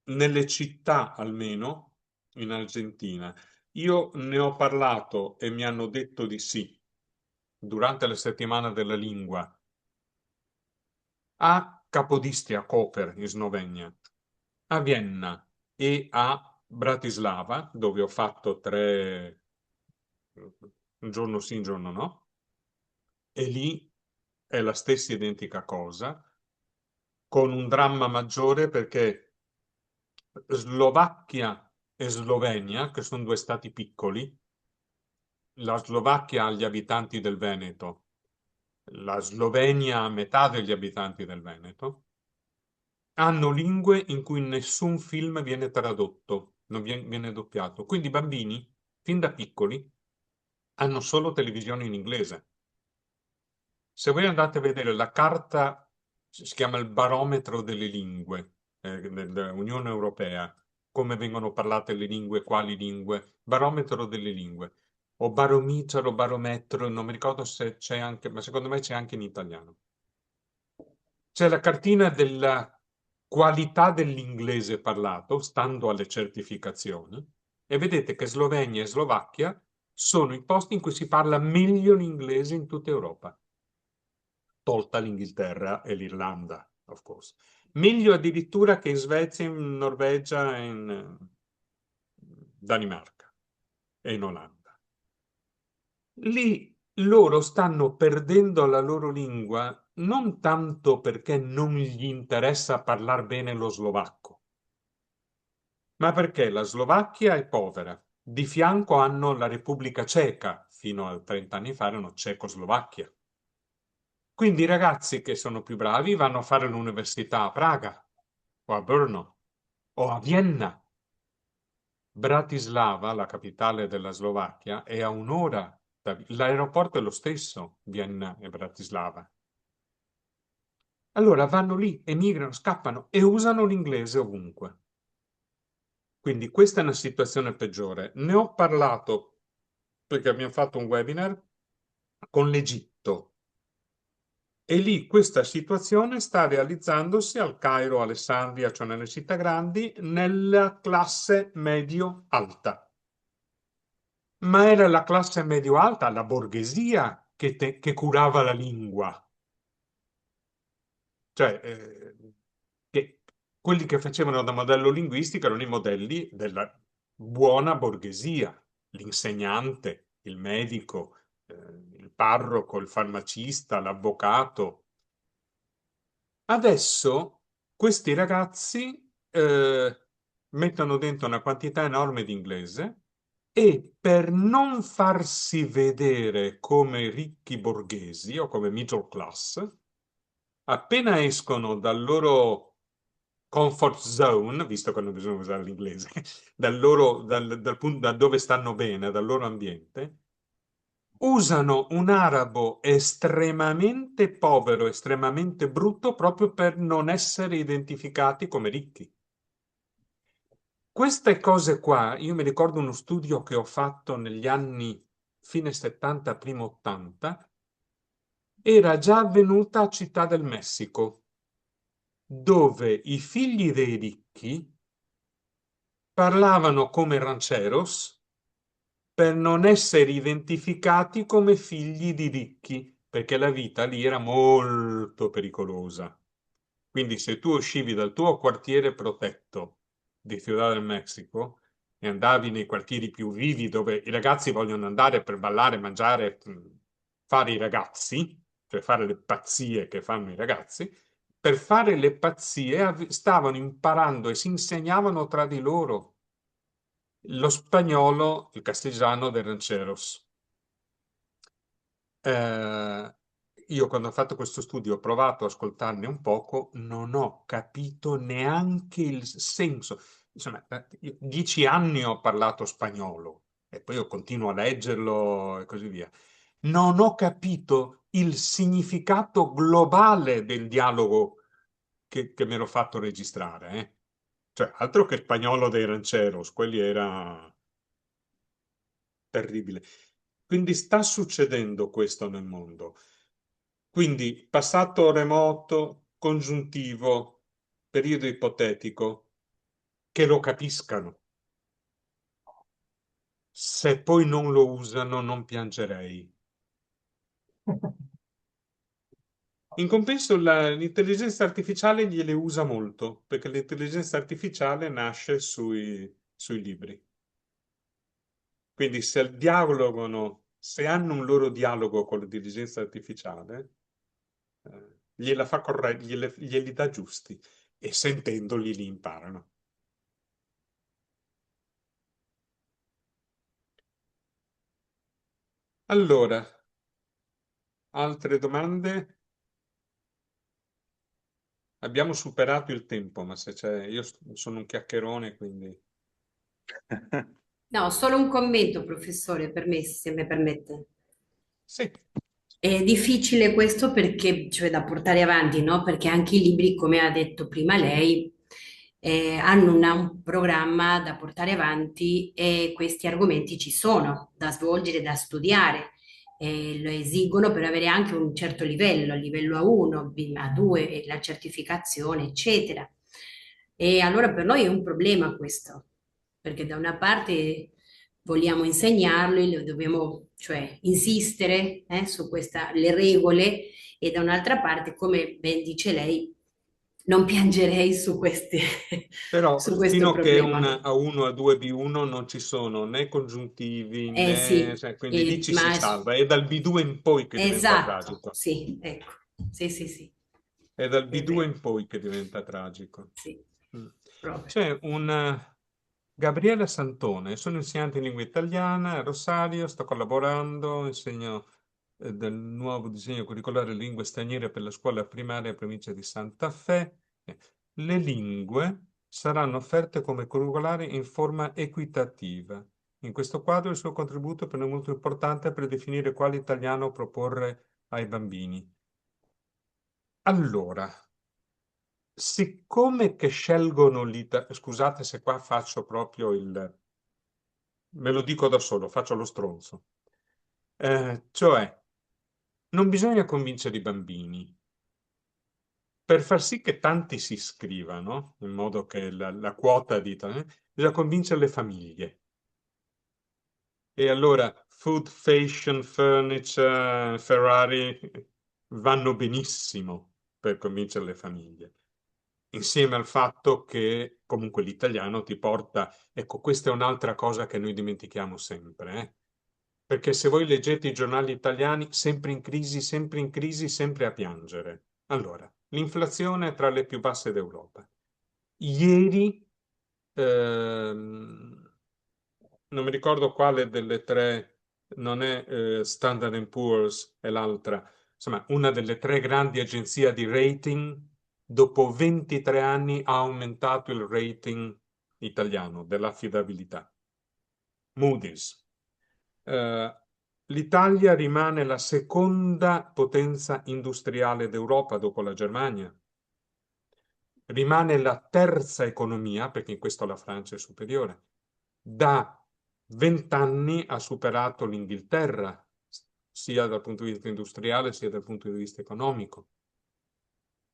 nelle città, almeno in Argentina. Io ne ho parlato e mi hanno detto di sì durante la settimana della lingua a Capodistria, Koper, in Slovenia, a Vienna e a Bratislava, dove ho fatto un giorno sì, un giorno no, e lì è la stessa identica cosa, con un dramma maggiore perché Slovacchia e Slovenia, che sono due stati piccoli, la Slovacchia ha gli abitanti del Veneto, la Slovenia ha metà degli abitanti del Veneto, hanno lingue in cui nessun film viene tradotto, non viene doppiato. Quindi i bambini, fin da piccoli, hanno solo televisione in inglese. Se voi andate a vedere la carta, si chiama il barometro delle lingue dell'Unione Europea, come vengono parlate le lingue, quali lingue, barometro delle lingue, o barometro, barometro, non mi ricordo se c'è anche, ma secondo me c'è anche in italiano. C'è la cartina della qualità dell'inglese parlato, stando alle certificazioni, e vedete che Slovenia e Slovacchia sono i posti in cui si parla meglio l'inglese in tutta Europa, tolta l'Inghilterra e l'Irlanda, of course. Meglio addirittura che in Svezia, in Norvegia e in Danimarca e in Olanda. Lì loro stanno perdendo la loro lingua non tanto perché non gli interessa parlare bene lo slovacco, ma perché la Slovacchia è povera. Di fianco hanno la Repubblica Ceca, fino a 30 anni fa erano Cecoslovacchia. Quindi i ragazzi che sono più bravi vanno a fare l'università a Praga, o a Brno, o a Vienna. Bratislava, la capitale della Slovacchia, è a un'ora. L'aeroporto è lo stesso, Vienna e Bratislava. Allora vanno lì, emigrano, scappano e usano l'inglese ovunque. Quindi questa è una situazione peggiore. Ne ho parlato perché abbiamo fatto un webinar con l'Egitto e lì questa situazione sta realizzandosi al Cairo, Alessandria, cioè nelle città grandi, nella classe medio-alta. Ma era la classe medio-alta, la borghesia, che curava la lingua. Cioè, che quelli che facevano da modello linguistico erano i modelli della buona borghesia, l'insegnante, il medico, il parroco, il farmacista, l'avvocato. Adesso questi ragazzi mettono dentro una quantità enorme di inglese e per non farsi vedere come ricchi borghesi o come middle class, appena escono dal loro comfort zone, visto che non bisogna usare l'inglese, da dove stanno bene, dal loro ambiente, usano un arabo estremamente povero, estremamente brutto, proprio per non essere identificati come ricchi. Queste cose qua, io mi ricordo uno studio che ho fatto negli anni fine 70, primo 80, era già avvenuta a Città del Messico, dove i figli dei ricchi parlavano come rancheros per non essere identificati come figli di ricchi, perché la vita lì era molto pericolosa. Quindi se tu uscivi dal tuo quartiere protetto di Ciudad del Messico e andavi nei quartieri più vivi dove i ragazzi vogliono andare per ballare, mangiare, fare i ragazzi, cioè fare le pazzie che fanno i ragazzi, per fare le pazzie stavano imparando e si insegnavano tra di loro lo spagnolo, il castigiano del rancheros. io quando ho fatto questo studio ho provato a ascoltarne un poco, non ho capito neanche il senso. Insomma, io 10 anni ho parlato spagnolo e poi io continuo a leggerlo e così via. Non ho capito il significato globale del dialogo che mi ero fatto registrare, eh. Cioè, altro che spagnolo dei rancheros, quelli era terribile. Quindi sta succedendo questo nel mondo. Quindi passato remoto, congiuntivo, periodo ipotetico, che lo capiscano. Se poi non lo usano, non piangerei. In compenso, l'intelligenza artificiale gliele usa molto, perché l'intelligenza artificiale nasce sui libri. Quindi se dialogano, se hanno un loro dialogo con l'intelligenza artificiale, gliela fa glieli dà giusti e sentendoli li imparano. Allora, altre domande? Abbiamo superato il tempo, ma se c'è, io sono un chiacchierone, quindi No, solo un commento, professore, per me, se mi permette. sì. È difficile questo perché, cioè, da portare avanti, no? Perché anche i libri, come ha detto prima lei, hanno un programma da portare avanti e questi argomenti ci sono da svolgere, da studiare. Lo esigono per avere anche un certo livello, livello A1, A2, e la certificazione, eccetera. E allora per noi è un problema questo, perché da una parte vogliamo insegnarli, dobbiamo cioè insistere su questa, le regole e da un'altra parte, come ben dice lei, non piangerei su queste, Però su questo fino a che è un problema. A1, A2, B1 non ci sono né congiuntivi Eh né... sì, cioè, quindi lì ci si ma salva. È dal B2 in poi che diventa esatto, tragico. sì, ecco, sì, sì, sì, È dal è B2 vero, in poi che diventa tragico. sì, Mm. proprio. C'è un Gabriele Santone, sono insegnante in lingua italiana a Rosario, sto collaborando, insegno del nuovo disegno curricolare lingue straniere per la scuola primaria provincia di Santa Fe. Le lingue saranno offerte come curricolari in forma equitativa. In questo quadro il suo contributo per noi è molto importante per definire quale italiano proporre ai bambini. Allora, siccome che scelgono l'italiano, scusate se qua faccio proprio me lo dico da solo, faccio lo stronzo. Cioè, non bisogna convincere i bambini. Per far sì che tanti si iscrivano, in modo che la quota di italiani, bisogna convincere le famiglie. E allora food, fashion, furniture, Ferrari vanno benissimo per convincere le famiglie. Insieme al fatto che comunque l'italiano ti porta, ecco, questa è un'altra cosa che noi dimentichiamo sempre, perché se voi leggete i giornali italiani, sempre in crisi, sempre in crisi, sempre a piangere. Allora, l'inflazione è tra le più basse d'Europa. Ieri, non mi ricordo quale delle tre, non è Standard Poor's, è l'altra, insomma, una delle tre grandi agenzie di rating, dopo 23 anni ha aumentato il rating italiano dell'affidabilità. Moody's. L'Italia rimane la seconda potenza industriale d'Europa dopo la Germania. Rimane la terza economia, perché in questo la Francia è superiore. Da 20 anni ha superato l'Inghilterra, sia dal punto di vista industriale sia dal punto di vista economico.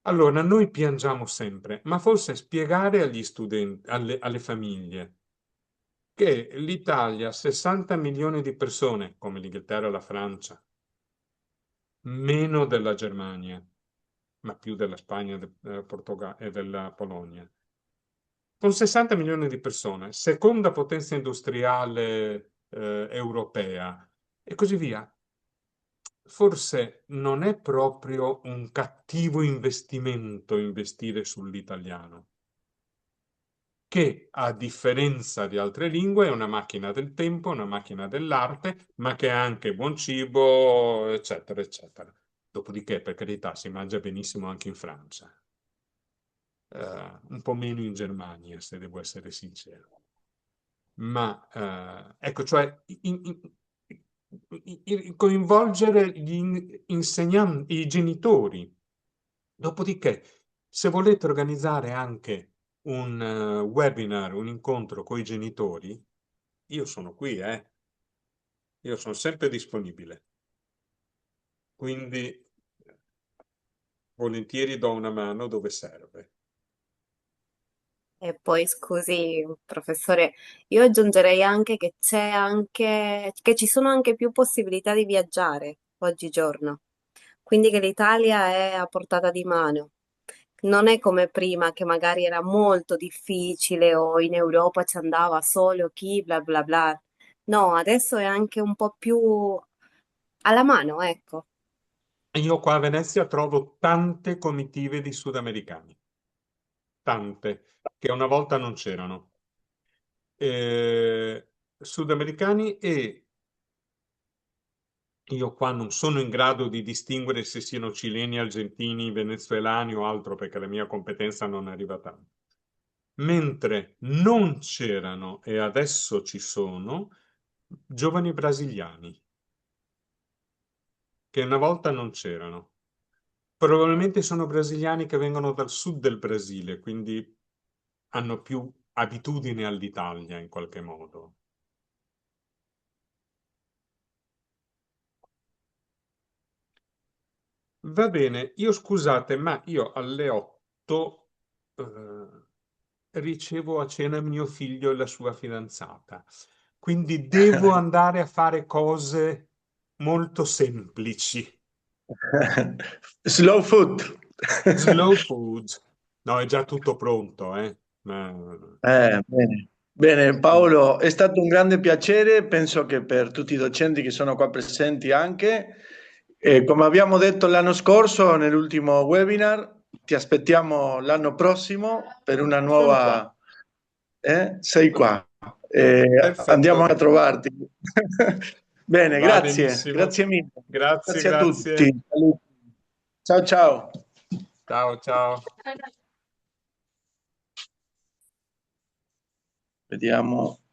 Allora, noi piangiamo sempre, ma forse spiegare agli studenti, alle famiglie, che l'Italia ha 60 milioni di persone, come l'Inghilterra e la Francia, meno della Germania, ma più della Spagna, del Portogallo e della Polonia. Con 60 milioni di persone, seconda potenza industriale europea e così via. Forse non è proprio un cattivo investimento investire sull'italiano, che a differenza di altre lingue è una macchina del tempo, una macchina dell'arte, ma che ha anche buon cibo, eccetera, eccetera. Dopodiché, per carità, si mangia benissimo anche in Francia. Un po' meno in Germania, se devo essere sincero. Ma ecco, cioè coinvolgere gli insegnanti, i genitori. Dopodiché, se volete organizzare anche un webinar, un incontro con i genitori, io sono qui, io sono sempre disponibile. Quindi volentieri do una mano dove serve. E poi scusi, professore, io aggiungerei anche che che ci sono anche più possibilità di viaggiare oggigiorno. Quindi che l'Italia è a portata di mano. Non è come prima che magari era molto difficile o in Europa ci andava solo chi bla bla bla. No, adesso è anche un po' più alla mano, ecco. Io qua a Venezia trovo tante comitive di sudamericani, tante, che una volta non c'erano. Sudamericani, e io qua non sono in grado di distinguere se siano cileni, argentini, venezuelani o altro, perché la mia competenza non arriva tanto. Mentre non c'erano, e adesso ci sono, giovani brasiliani, che una volta non c'erano. Probabilmente sono brasiliani che vengono dal sud del Brasile, quindi hanno più abitudine all'Italia in qualche modo. Va bene, io scusate, ma io alle 8 ricevo a cena mio figlio e la sua fidanzata, quindi devo andare a fare cose molto semplici. Slow food. Slow food. No, è già tutto pronto, Bene. Bene, Paolo, è stato un grande piacere, penso che per tutti i docenti che sono qua presenti anche. Come abbiamo detto l'anno scorso, nell'ultimo webinar, ti aspettiamo l'anno prossimo per una Sono qua. nuova... Sei qua. Andiamo Perfetto. a trovarti. Bene, Va grazie, benissimo. grazie mille. Grazie, Grazie a grazie. tutti. Saluti. Ciao, ciao. Ciao, ciao. Vediamo.